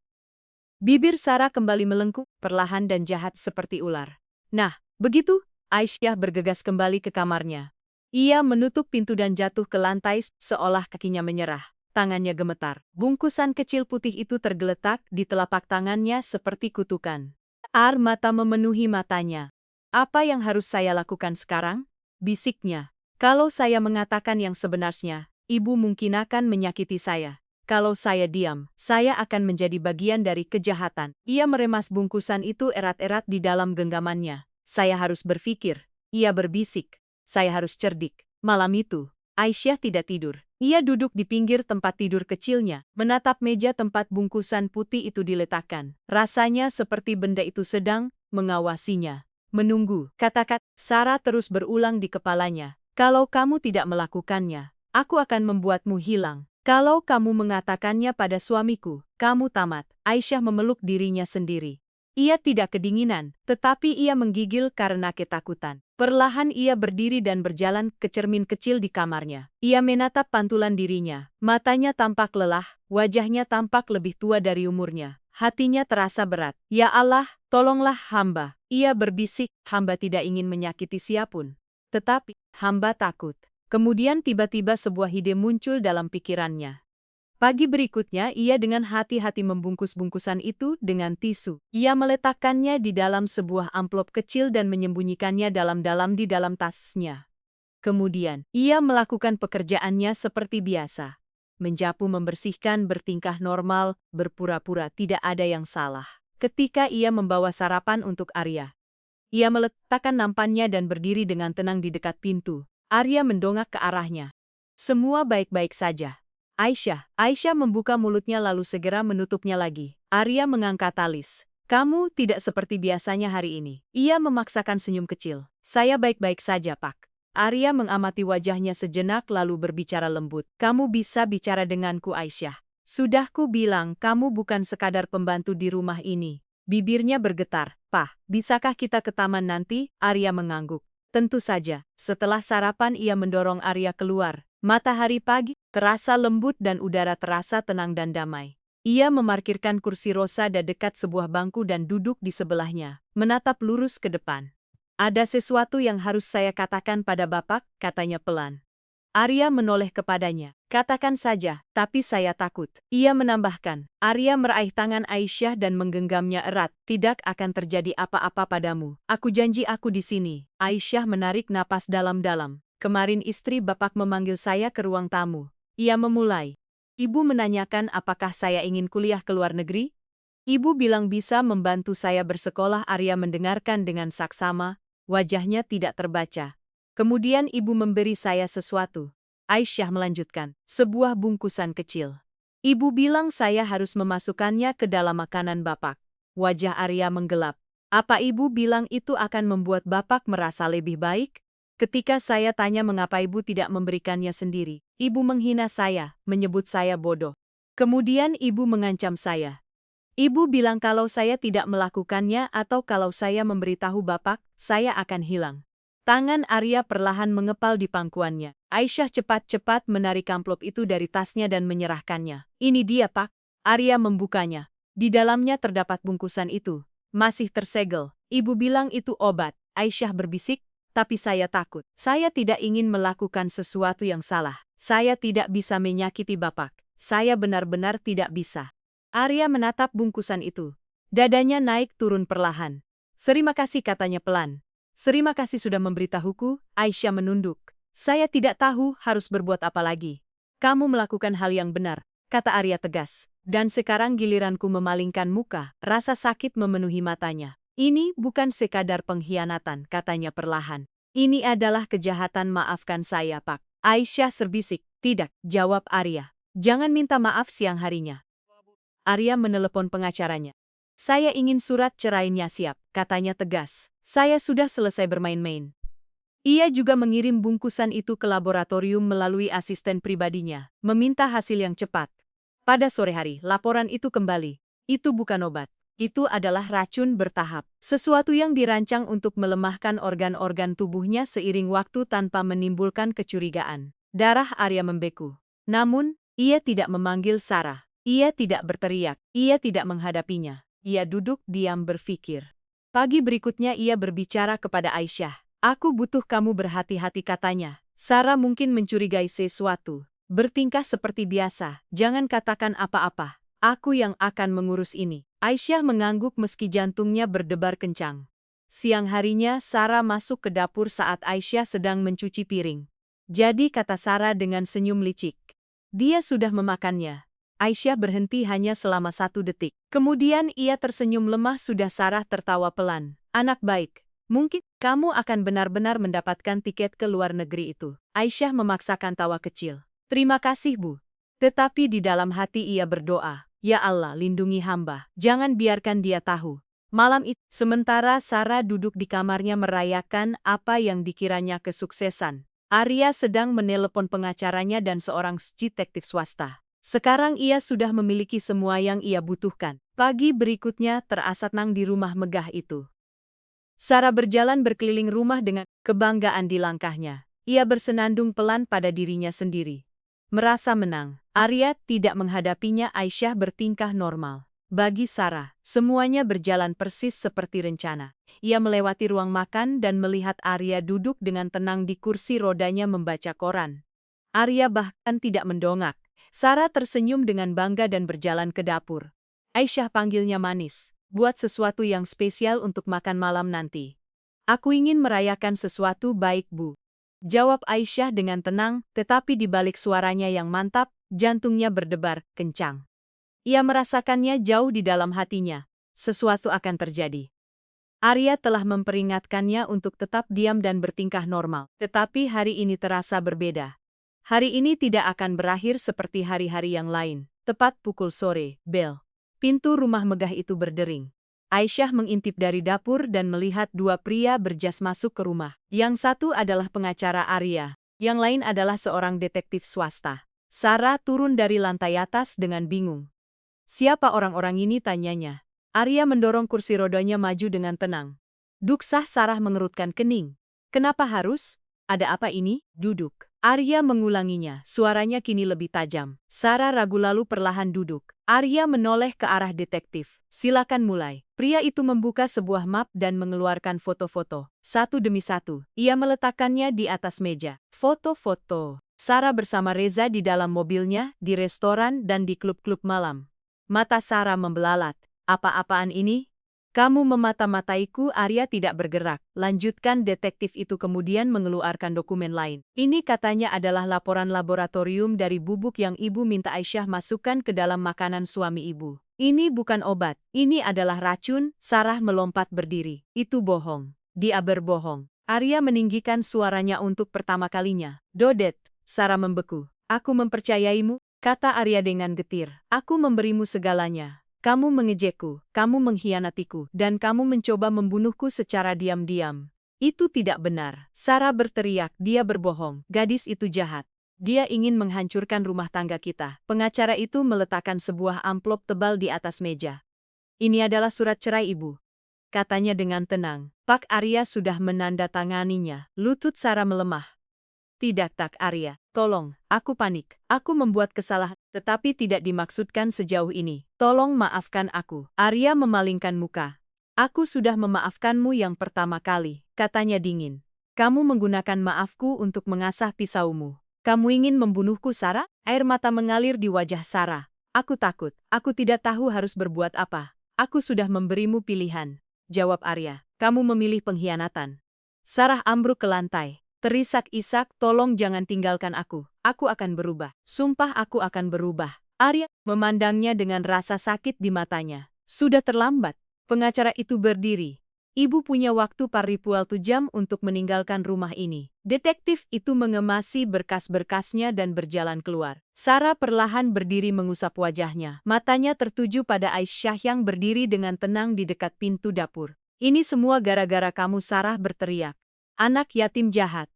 Bibir Sarah kembali melengkung, perlahan dan jahat seperti ular. Nah, begitu? Aisyah bergegas kembali ke kamarnya. Ia menutup pintu dan jatuh ke lantai seolah kakinya menyerah. Tangannya gemetar. Bungkusan kecil putih itu tergeletak di telapak tangannya seperti kutukan. Air mata memenuhi matanya. Apa yang harus saya lakukan sekarang? Bisiknya. Kalau saya mengatakan yang sebenarnya, ibu mungkin akan menyakiti saya. Kalau saya diam, saya akan menjadi bagian dari kejahatan. Ia meremas bungkusan itu erat-erat di dalam genggamannya. Saya harus berpikir. Ia berbisik. Saya harus cerdik. Malam itu, Aisyah tidak tidur. Ia duduk di pinggir tempat tidur kecilnya, menatap meja tempat bungkusan putih itu diletakkan. Rasanya seperti benda itu sedang mengawasinya. Menunggu. Kata-kata Sarah terus berulang di kepalanya. Kalau kamu tidak melakukannya, aku akan membuatmu hilang. Kalau kamu mengatakannya pada suamiku, kamu tamat. Aisyah memeluk dirinya sendiri. Ia tidak kedinginan, tetapi ia menggigil karena ketakutan. Perlahan ia berdiri dan berjalan ke cermin kecil di kamarnya. Ia menatap pantulan dirinya. Matanya tampak lelah, wajahnya tampak lebih tua dari umurnya. Hatinya terasa berat. Ya Allah, tolonglah hamba. Ia berbisik, hamba tidak ingin menyakiti siapapun. Tetapi, hamba takut. Kemudian tiba-tiba sebuah ide muncul dalam pikirannya. Pagi berikutnya ia dengan hati-hati membungkus bungkusan itu dengan tisu. Ia meletakkannya di dalam sebuah amplop kecil dan menyembunyikannya dalam-dalam di dalam tasnya. Kemudian, ia melakukan pekerjaannya seperti biasa. Menyapu, membersihkan, bertingkah normal, berpura-pura tidak ada yang salah. Ketika ia membawa sarapan untuk Arya, ia meletakkan nampannya dan berdiri dengan tenang di dekat pintu. Arya mendongak ke arahnya. Semua baik-baik saja. Aisyah membuka mulutnya lalu segera menutupnya lagi. Arya mengangkat alis. Kamu tidak seperti biasanya hari ini. Ia memaksakan senyum kecil. Saya baik-baik saja, Pak. Arya mengamati wajahnya sejenak lalu berbicara lembut. Kamu bisa bicara denganku, Aisyah. Sudah ku bilang kamu bukan sekadar pembantu di rumah ini. Bibirnya bergetar. Pah, bisakah kita ke taman nanti? Arya mengangguk. Tentu saja. Setelah sarapan ia mendorong Arya keluar. Matahari pagi terasa lembut dan udara terasa tenang dan damai. Ia memarkirkan kursi Rosada dekat sebuah bangku dan duduk di sebelahnya, menatap lurus ke depan. Ada sesuatu yang harus saya katakan pada Bapak, katanya pelan. Arya menoleh kepadanya. Katakan saja, tapi saya takut. Ia menambahkan. Arya meraih tangan Aisyah dan menggenggamnya erat. Tidak akan terjadi apa-apa padamu. Aku janji aku di sini. Aisyah menarik napas dalam-dalam. Kemarin istri Bapak memanggil saya ke ruang tamu. Ia memulai. Ibu menanyakan apakah saya ingin kuliah ke luar negeri? Ibu bilang bisa membantu saya bersekolah. Arya mendengarkan dengan saksama, wajahnya tidak terbaca. Kemudian ibu memberi saya sesuatu. Aisyah melanjutkan, sebuah bungkusan kecil. Ibu bilang saya harus memasukkannya ke dalam makanan Bapak. Wajah Arya menggelap. Apa ibu bilang itu akan membuat Bapak merasa lebih baik? Ketika saya tanya mengapa ibu tidak memberikannya sendiri, ibu menghina saya, menyebut saya bodoh. Kemudian ibu mengancam saya. Ibu bilang kalau saya tidak melakukannya atau kalau saya memberitahu Bapak, saya akan hilang. Tangan Arya perlahan mengepal di pangkuannya. Aisyah cepat-cepat menarik amplop itu dari tasnya dan menyerahkannya. Ini dia, Pak. Arya membukanya. Di dalamnya terdapat bungkusan itu. Masih tersegel. Ibu bilang itu obat. Aisyah berbisik. Tapi saya takut. Saya tidak ingin melakukan sesuatu yang salah. Saya tidak bisa menyakiti Bapak. Saya benar-benar tidak bisa. Arya menatap bungkusan itu. Dadanya naik turun perlahan. Terima kasih, katanya pelan. Terima kasih sudah memberitahuku. Aisyah menunduk. Saya tidak tahu harus berbuat apa lagi. Kamu melakukan hal yang benar, kata Arya tegas. Dan sekarang giliranku memalingkan muka. Rasa sakit memenuhi matanya. Ini bukan sekadar pengkhianatan, katanya perlahan. Ini adalah kejahatan, maafkan saya, Pak. Aisyah serbisik. Tidak, jawab Arya. Jangan minta maaf siang harinya. Arya menelepon pengacaranya. Saya ingin surat cerainya siap, katanya tegas. Saya sudah selesai bermain-main. Ia juga mengirim bungkusan itu ke laboratorium melalui asisten pribadinya, meminta hasil yang cepat. Pada sore hari, laporan itu kembali. Itu bukan obat. Itu adalah racun bertahap. Sesuatu yang dirancang untuk melemahkan organ-organ tubuhnya seiring waktu tanpa menimbulkan kecurigaan. Darah Arya membeku. Namun, ia tidak memanggil Sarah. Ia tidak berteriak. Ia tidak menghadapinya. Ia duduk diam berpikir. Pagi berikutnya ia berbicara kepada Aisyah. Aku butuh kamu berhati-hati, katanya. Sarah mungkin mencurigai sesuatu. Bertingkah seperti biasa. Jangan katakan apa-apa. Aku yang akan mengurus ini. Aisyah mengangguk meski jantungnya berdebar kencang. Siang harinya Sarah masuk ke dapur saat Aisyah sedang mencuci piring. Jadi, kata Sarah dengan senyum licik. Dia sudah memakannya. Aisyah berhenti hanya selama 1 detik. Kemudian ia tersenyum lemah. Sudah. Sarah tertawa pelan. Anak baik. Mungkin kamu akan benar-benar mendapatkan tiket ke luar negeri itu. Aisyah memaksakan tawa kecil. Terima kasih, Bu. Tetapi di dalam hati ia berdoa. Ya Allah, lindungi hamba. Jangan biarkan dia tahu. Malam itu, sementara Sarah duduk di kamarnya merayakan apa yang dikiranya kesuksesan, Arya sedang menelepon pengacaranya dan seorang detektif swasta. Sekarang ia sudah memiliki semua yang ia butuhkan. Pagi berikutnya terasa tenang di rumah megah itu. Sarah berjalan berkeliling rumah dengan kebanggaan di langkahnya. Ia bersenandung pelan pada dirinya sendiri. Merasa menang. Arya tidak menghadapinya. Aisyah bertingkah normal. Bagi Sarah, semuanya berjalan persis seperti rencana. Ia melewati ruang makan dan melihat Arya duduk dengan tenang di kursi rodanya membaca koran. Arya bahkan tidak mendongak. Sarah tersenyum dengan bangga dan berjalan ke dapur. Aisyah panggilnya manis. Buat sesuatu yang spesial untuk makan malam nanti. Aku ingin merayakan sesuatu baik, Bu. Jawab Aisyah dengan tenang, tetapi di balik suaranya yang mantap, jantungnya berdebar kencang. Ia merasakannya jauh di dalam hatinya. Sesuatu akan terjadi. Arya telah memperingatkannya untuk tetap diam dan bertingkah normal. Tetapi hari ini terasa berbeda. Hari ini tidak akan berakhir seperti hari-hari yang lain. Tepat pukul sore, bel. Pintu rumah megah itu berdering. Aisyah mengintip dari dapur dan melihat dua pria berjas masuk ke rumah. Yang satu adalah pengacara Arya, yang lain adalah seorang detektif swasta. Sarah turun dari lantai atas dengan bingung. Siapa orang-orang ini, tanyanya. Arya mendorong kursi rodanya maju dengan tenang. Duksah, Sarah mengerutkan kening. Kenapa harus? Ada apa ini? Duduk. Arya mengulanginya, suaranya kini lebih tajam. Sarah ragu lalu perlahan duduk. Arya menoleh ke arah detektif. Silakan mulai. Pria itu membuka sebuah map dan mengeluarkan foto-foto. Satu demi satu, ia meletakkannya di atas meja. Foto-foto. Sarah bersama Reza di dalam mobilnya, di restoran dan di klub-klub malam. Mata Sarah membelalat. Apa-apaan ini? Kamu memata-mataiku. Arya tidak bergerak. Lanjutkan detektif itu kemudian mengeluarkan dokumen lain. Ini katanya adalah laporan laboratorium dari bubuk yang ibu minta Aisyah masukkan ke dalam makanan suami ibu. Ini bukan obat. Ini adalah racun. Sarah melompat berdiri. Itu bohong. Dia berbohong. Arya meninggikan suaranya untuk pertama kalinya. Dodet. Sarah membeku. Aku mempercayaimu, kata Arya dengan getir. Aku memberimu segalanya. Kamu mengejekku, kamu mengkhianatiku, dan kamu mencoba membunuhku secara diam-diam. Itu tidak benar. Sarah berteriak, dia berbohong. Gadis itu jahat. Dia ingin menghancurkan rumah tangga kita. Pengacara itu meletakkan sebuah amplop tebal di atas meja. Ini adalah surat cerai ibu, katanya dengan tenang. Pak Arya sudah menandatanganinya. Lutut Sarah melemah. Tidak, tak Arya. Tolong, aku panik. Aku membuat kesalahan, tetapi tidak dimaksudkan sejauh ini. Tolong maafkan aku. Arya memalingkan muka. Aku sudah memaafkanmu yang pertama kali, katanya dingin. Kamu menggunakan maafku untuk mengasah pisaumu. Kamu ingin membunuhku, Sarah? Air mata mengalir di wajah Sarah. Aku takut. Aku tidak tahu harus berbuat apa. Aku sudah memberimu pilihan, jawab Arya. Kamu memilih pengkhianatan. Sarah ambruk ke lantai. Terisak-isak, tolong jangan tinggalkan aku. Aku akan berubah. Sumpah aku akan berubah. Arya memandangnya dengan rasa sakit di matanya. Sudah terlambat. Pengacara itu berdiri. Ibu punya waktu paripurna 1 jam untuk meninggalkan rumah ini. Detektif itu mengemasi berkas-berkasnya dan berjalan keluar. Sarah perlahan berdiri mengusap wajahnya. Matanya tertuju pada Aisyah yang berdiri dengan tenang di dekat pintu dapur. Ini semua gara-gara kamu, Sarah berteriak. Anak yatim jahat.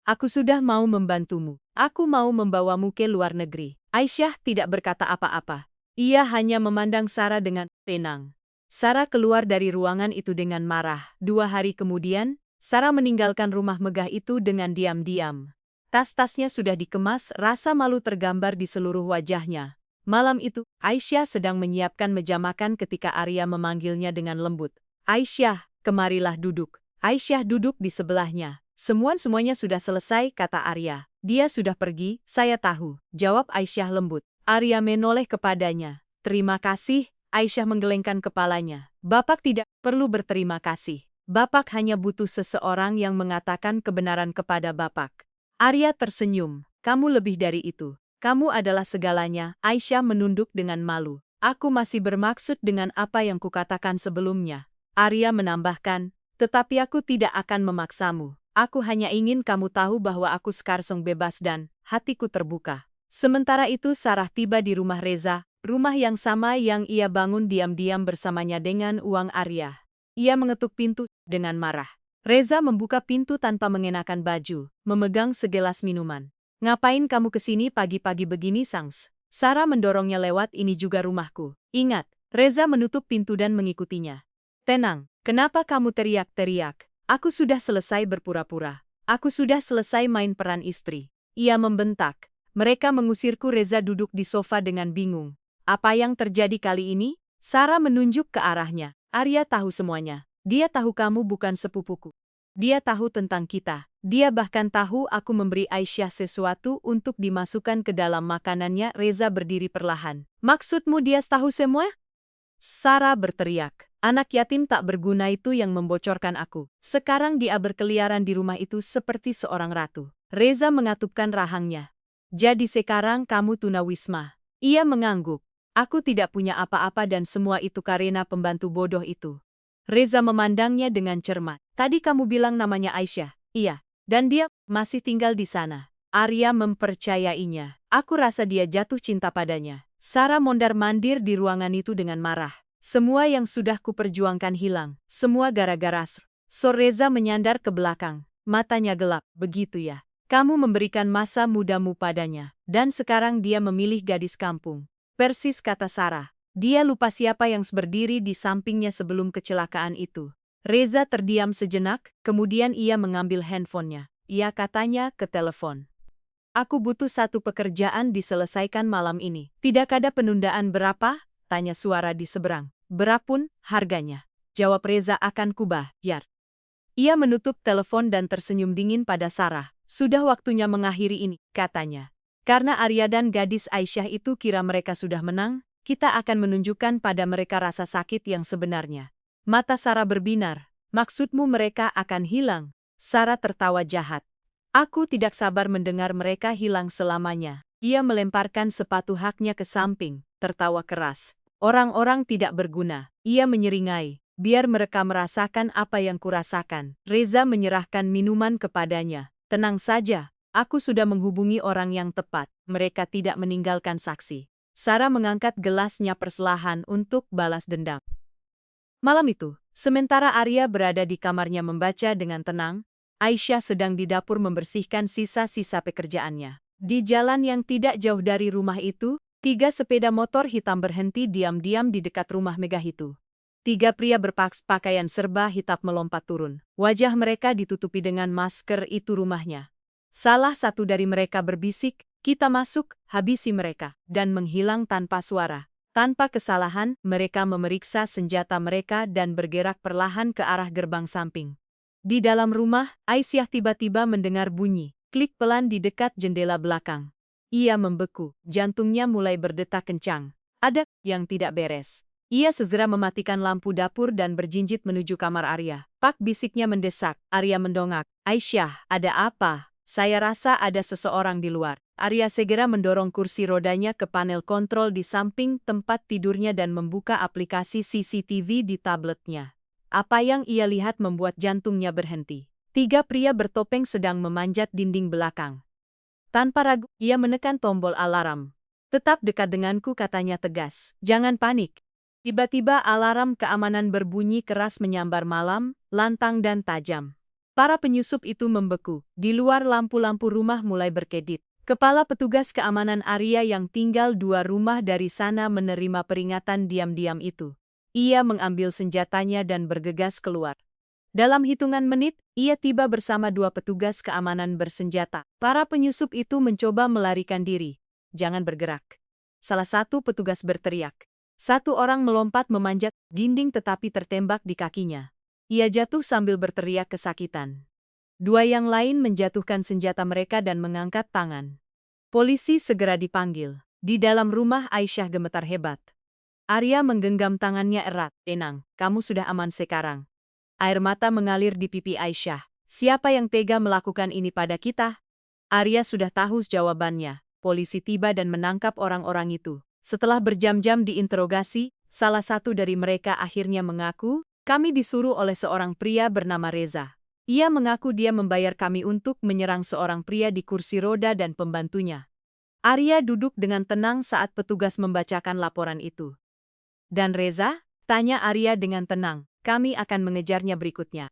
Aku sudah mau membantumu. Aku mau membawamu ke luar negeri. Aisyah tidak berkata apa-apa. Ia hanya memandang Sarah dengan tenang. Sarah keluar dari ruangan itu dengan marah. 2 hari kemudian, Sarah meninggalkan rumah megah itu dengan diam-diam. Tas-tasnya sudah dikemas, rasa malu tergambar di seluruh wajahnya. Malam itu, Aisyah sedang menyiapkan meja makan ketika Arya memanggilnya dengan lembut. Aisyah, kemarilah duduk. Aisyah duduk di sebelahnya. Semuanya sudah selesai, kata Arya. Dia sudah pergi, saya tahu, jawab Aisyah lembut. Arya menoleh kepadanya. Terima kasih, Aisyah menggelengkan kepalanya. Bapak tidak perlu berterima kasih. Bapak hanya butuh seseorang yang mengatakan kebenaran kepada Bapak. Arya tersenyum. Kamu lebih dari itu. Kamu adalah segalanya. Aisyah menunduk dengan malu. Aku masih bermaksud dengan apa yang kukatakan sebelumnya. Arya menambahkan, tetapi aku tidak akan memaksamu. Aku hanya ingin kamu tahu bahwa aku sekarang bebas dan hatiku terbuka. Sementara itu Sarah tiba di rumah Reza, rumah yang sama yang ia bangun diam-diam bersamanya dengan uang Arya. Ia mengetuk pintu dengan marah. Reza membuka pintu tanpa mengenakan baju, memegang segelas minuman. Ngapain kamu kesini pagi-pagi begini, Sangs? Sarah mendorongnya lewat, ini juga rumahku. Ingat, Reza menutup pintu dan mengikutinya. Tenang, kenapa kamu teriak-teriak? Aku sudah selesai berpura-pura. Aku sudah selesai main peran istri. Ia membentak. Mereka mengusirku. Reza duduk di sofa dengan bingung. Apa yang terjadi kali ini? Sarah menunjuk ke arahnya. Arya tahu semuanya. Dia tahu kamu bukan sepupuku. Dia tahu tentang kita. Dia bahkan tahu aku memberi Aisyah sesuatu untuk dimasukkan ke dalam makanannya. Reza berdiri perlahan. Maksudmu dia tahu semua? Sarah berteriak. Anak yatim tak berguna itu yang membocorkan aku. Sekarang dia berkeliaran di rumah itu seperti seorang ratu. Reza mengatupkan rahangnya. Jadi sekarang kamu tunawisma. Ia mengangguk. Aku tidak punya apa-apa dan semua itu karena pembantu bodoh itu. Reza memandangnya dengan cermat. Tadi kamu bilang namanya Aisyah. Iya. Dan dia masih tinggal di sana. Arya mempercayainya. Aku rasa dia jatuh cinta padanya. Sarah mondar-mandir di ruangan itu dengan marah. Semua yang sudah kuperjuangkan hilang. Semua gara-gara Reza menyandar ke belakang. Matanya gelap. Begitu ya. Kamu memberikan masa mudamu padanya. Dan sekarang dia memilih gadis kampung. Persis kata Sarah. Dia lupa siapa yang berdiri di sampingnya sebelum kecelakaan itu. Reza terdiam sejenak, kemudian ia mengambil handphonenya. Ia katanya ke telepon. Aku butuh satu pekerjaan diselesaikan malam ini. Tidak ada penundaan. Berapa? Tanya suara di seberang. Berapun harganya? Jawab Reza. Akan kubayar. Ia menutup telepon dan tersenyum dingin pada Sarah. Sudah waktunya mengakhiri ini, katanya. Karena Arya dan gadis Aisyah itu kira mereka sudah menang, kita akan menunjukkan pada mereka rasa sakit yang sebenarnya. Mata Sarah berbinar. Maksudmu mereka akan hilang? Sarah tertawa jahat. Aku tidak sabar mendengar mereka hilang selamanya. Ia melemparkan sepatu haknya ke samping, tertawa keras. Orang-orang tidak berguna. Ia menyeringai. Biar mereka merasakan apa yang kurasakan. Reza menyerahkan minuman kepadanya. Tenang saja, aku sudah menghubungi orang yang tepat. Mereka tidak meninggalkan saksi. Sarah mengangkat gelasnya perlahan untuk balas dendam. Malam itu, sementara Arya berada di kamarnya membaca dengan tenang, Aisyah sedang di dapur membersihkan sisa-sisa pekerjaannya. Di jalan yang tidak jauh dari rumah itu, 3 sepeda motor hitam berhenti diam-diam di dekat rumah megah itu. 3 pria berpakaian serba hitam melompat turun. Wajah mereka ditutupi dengan masker. Itu rumahnya. Salah satu dari mereka berbisik, kita masuk, habisi mereka, dan menghilang tanpa suara. Tanpa kesalahan, mereka memeriksa senjata mereka dan bergerak perlahan ke arah gerbang samping. Di dalam rumah, Aisyah tiba-tiba mendengar bunyi klik pelan di dekat jendela belakang. Ia membeku, jantungnya mulai berdetak kencang. Ada yang tidak beres. Ia segera mematikan lampu dapur dan berjinjit menuju kamar Arya. Pak, bisiknya mendesak. Arya mendongak. Aisyah, ada apa? Saya rasa ada seseorang di luar. Arya segera mendorong kursi rodanya ke panel kontrol di samping tempat tidurnya dan membuka aplikasi CCTV di tabletnya. Apa yang ia lihat membuat jantungnya berhenti. 3 pria bertopeng sedang memanjat dinding belakang. Tanpa ragu, ia menekan tombol alarm. Tetap dekat denganku, katanya tegas. Jangan panik. Tiba-tiba alarm keamanan berbunyi keras menyambar malam, lantang dan tajam. Para penyusup itu membeku. Di luar lampu-lampu rumah mulai berkedip. Kepala petugas keamanan Arya yang tinggal 2 rumah dari sana menerima peringatan diam-diam itu. Ia mengambil senjatanya dan bergegas keluar. Dalam hitungan menit, ia tiba bersama 2 petugas keamanan bersenjata. Para penyusup itu mencoba melarikan diri. Jangan bergerak. Salah satu petugas berteriak. 1 orang melompat memanjat dinding tetapi tertembak di kakinya. Ia jatuh sambil berteriak kesakitan. 2 yang lain menjatuhkan senjata mereka dan mengangkat tangan. Polisi segera dipanggil. Di dalam rumah Aisyah gemetar hebat. Arya menggenggam tangannya erat. Tenang, kamu sudah aman sekarang. Air mata mengalir di pipi Aisyah. Siapa yang tega melakukan ini pada kita? Arya sudah tahu jawabannya. Polisi tiba dan menangkap orang-orang itu. Setelah berjam-jam diinterogasi, salah satu dari mereka akhirnya mengaku, kami disuruh oleh seorang pria bernama Reza. Ia mengaku dia membayar kami untuk menyerang seorang pria di kursi roda dan pembantunya. Arya duduk dengan tenang saat petugas membacakan laporan itu. Dan Reza? Tanya Arya dengan tenang. Kami akan mengejarnya berikutnya.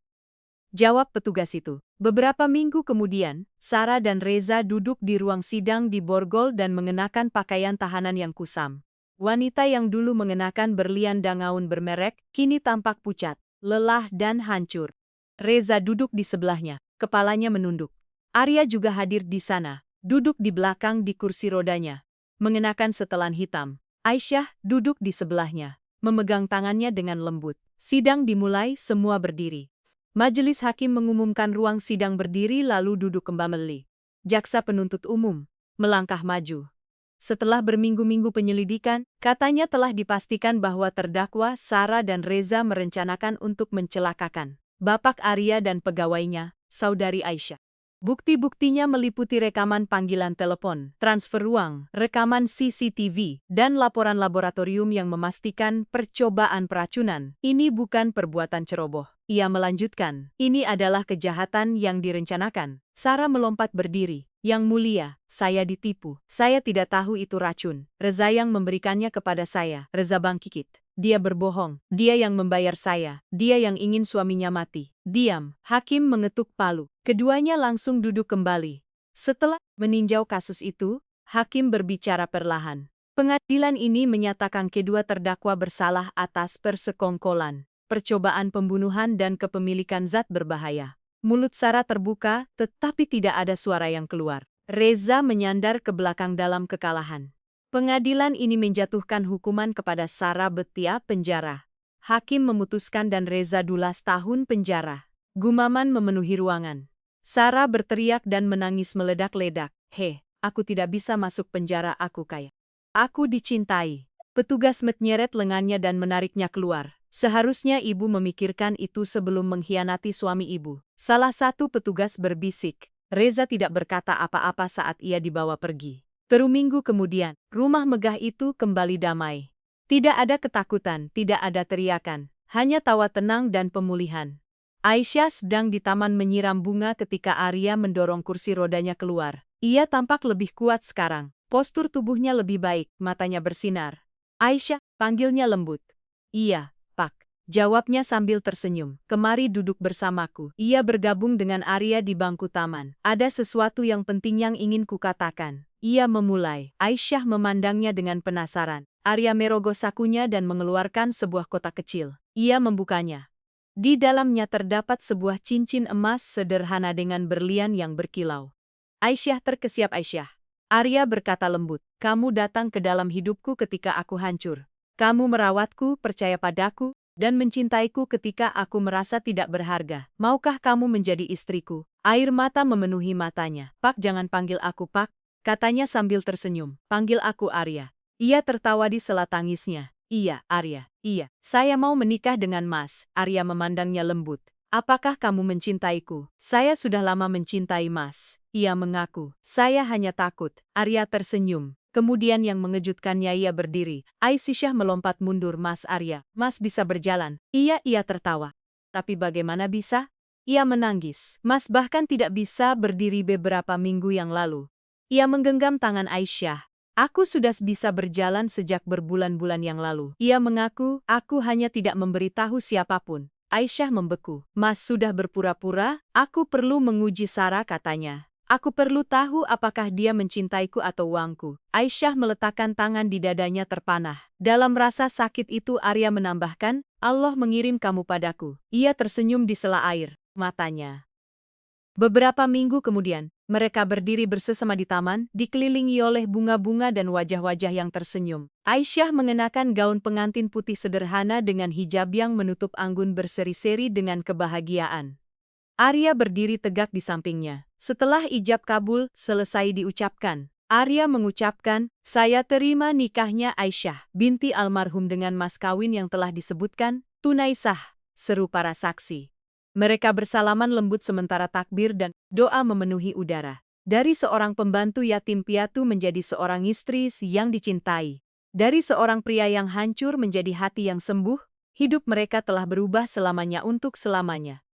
Jawab petugas itu. Beberapa minggu kemudian, Sarah dan Reza duduk di ruang sidang di Borgol dan mengenakan pakaian tahanan yang kusam. Wanita yang dulu mengenakan berlian dan gaun bermerek, kini tampak pucat, lelah dan hancur. Reza duduk di sebelahnya, kepalanya menunduk. Arya juga hadir di sana, duduk di belakang di kursi rodanya, mengenakan setelan hitam. Aisyah duduk di sebelahnya, memegang tangannya dengan lembut. Sidang dimulai, semua berdiri. Majelis hakim mengumumkan ruang sidang berdiri lalu duduk kembali. Jaksa penuntut umum melangkah maju. Setelah berminggu-minggu penyelidikan, katanya telah dipastikan bahwa terdakwa Sarah dan Reza merencanakan untuk mencelakakan Bapak Arya dan pegawainya, Saudari Aisyah. Bukti-buktinya meliputi rekaman panggilan telepon, transfer uang, rekaman CCTV, dan laporan laboratorium yang memastikan percobaan peracunan. Ini bukan perbuatan ceroboh. Ia melanjutkan, ini adalah kejahatan yang direncanakan. Sarah melompat berdiri. Yang mulia, saya ditipu. Saya tidak tahu itu racun. Reza yang memberikannya kepada saya. Reza bangkit. Dia berbohong. Dia yang membayar saya. Dia yang ingin suaminya mati. Diam. Hakim mengetuk palu. Keduanya langsung duduk kembali. Setelah meninjau kasus itu, hakim berbicara perlahan. Pengadilan ini menyatakan kedua terdakwa bersalah atas persekongkolan, percobaan pembunuhan dan kepemilikan zat berbahaya. Mulut Sarah terbuka, tetapi tidak ada suara yang keluar. Reza menyandar ke belakang dalam kekalahan. Pengadilan ini menjatuhkan hukuman kepada Sarah betia penjara. Hakim memutuskan dan Reza 12 tahun penjara. Gumaman memenuhi ruangan. Sarah berteriak dan menangis meledak-ledak. Aku tidak bisa masuk penjara, aku kaya. Aku dicintai. Petugas menyeret lengannya dan menariknya keluar. Seharusnya ibu memikirkan itu sebelum mengkhianati suami ibu. Salah satu petugas berbisik. Reza tidak berkata apa-apa saat ia dibawa pergi. Minggu kemudian, rumah megah itu kembali damai. Tidak ada ketakutan, tidak ada teriakan, hanya tawa tenang dan pemulihan. Aisyah sedang di taman menyiram bunga ketika Arya mendorong kursi rodanya keluar. Ia tampak lebih kuat sekarang. Postur tubuhnya lebih baik, matanya bersinar. Aisyah, panggilnya lembut. Iya, Pak. Jawabnya sambil tersenyum. Kemari duduk bersamaku. Ia bergabung dengan Arya di bangku taman. Ada sesuatu yang penting yang ingin kukatakan. Ia memulai. Aisyah memandangnya dengan penasaran. Arya merogoh sakunya dan mengeluarkan sebuah kotak kecil. Ia membukanya. Di dalamnya terdapat sebuah cincin emas sederhana dengan berlian yang berkilau. Aisyah terkesiap. Aisyah. Arya berkata lembut. Kamu datang ke dalam hidupku ketika aku hancur. Kamu merawatku, percaya padaku, dan mencintaiku ketika aku merasa tidak berharga. Maukah kamu menjadi istriku? Air mata memenuhi matanya. Pak, jangan panggil aku Pak, katanya sambil tersenyum. Panggil aku Arya. Ia tertawa di sela tangisnya. Iya, Arya. Iya, saya mau menikah dengan Mas. Arya memandangnya lembut. Apakah kamu mencintaiku? Saya sudah lama mencintai Mas. Ia mengaku. Saya hanya takut. Arya tersenyum. Kemudian yang mengejutkannya ia berdiri. Aisyah melompat mundur. Mas Arya, Mas bisa berjalan. Ia tertawa. Tapi bagaimana bisa? Ia menangis. Mas bahkan tidak bisa berdiri beberapa minggu yang lalu. Ia menggenggam tangan Aisyah. Aku sudah bisa berjalan sejak berbulan-bulan yang lalu. Ia mengaku, aku hanya tidak memberitahu siapapun. Aisyah membeku. Mas sudah berpura-pura, aku perlu menguji Sarah, katanya. Aku perlu tahu apakah dia mencintaiku atau uangku. Aisyah meletakkan tangan di dadanya terpanah. Dalam rasa sakit itu Arya menambahkan, Allah mengirim kamu padaku. Ia tersenyum di sela air matanya. Beberapa minggu kemudian, mereka berdiri bersama di taman, dikelilingi oleh bunga-bunga dan wajah-wajah yang tersenyum. Aisyah mengenakan gaun pengantin putih sederhana dengan hijab yang menutup anggun berseri-seri dengan kebahagiaan. Arya berdiri tegak di sampingnya. Setelah ijab kabul selesai diucapkan, Arya mengucapkan, saya terima nikahnya Aisyah binti almarhum dengan mas kawin yang telah disebutkan, tunai sah, seru para saksi. Mereka bersalaman lembut sementara takbir dan doa memenuhi udara. Dari seorang pembantu yatim piatu menjadi seorang istri yang dicintai. Dari seorang pria yang hancur menjadi hati yang sembuh, hidup mereka telah berubah selamanya untuk selamanya.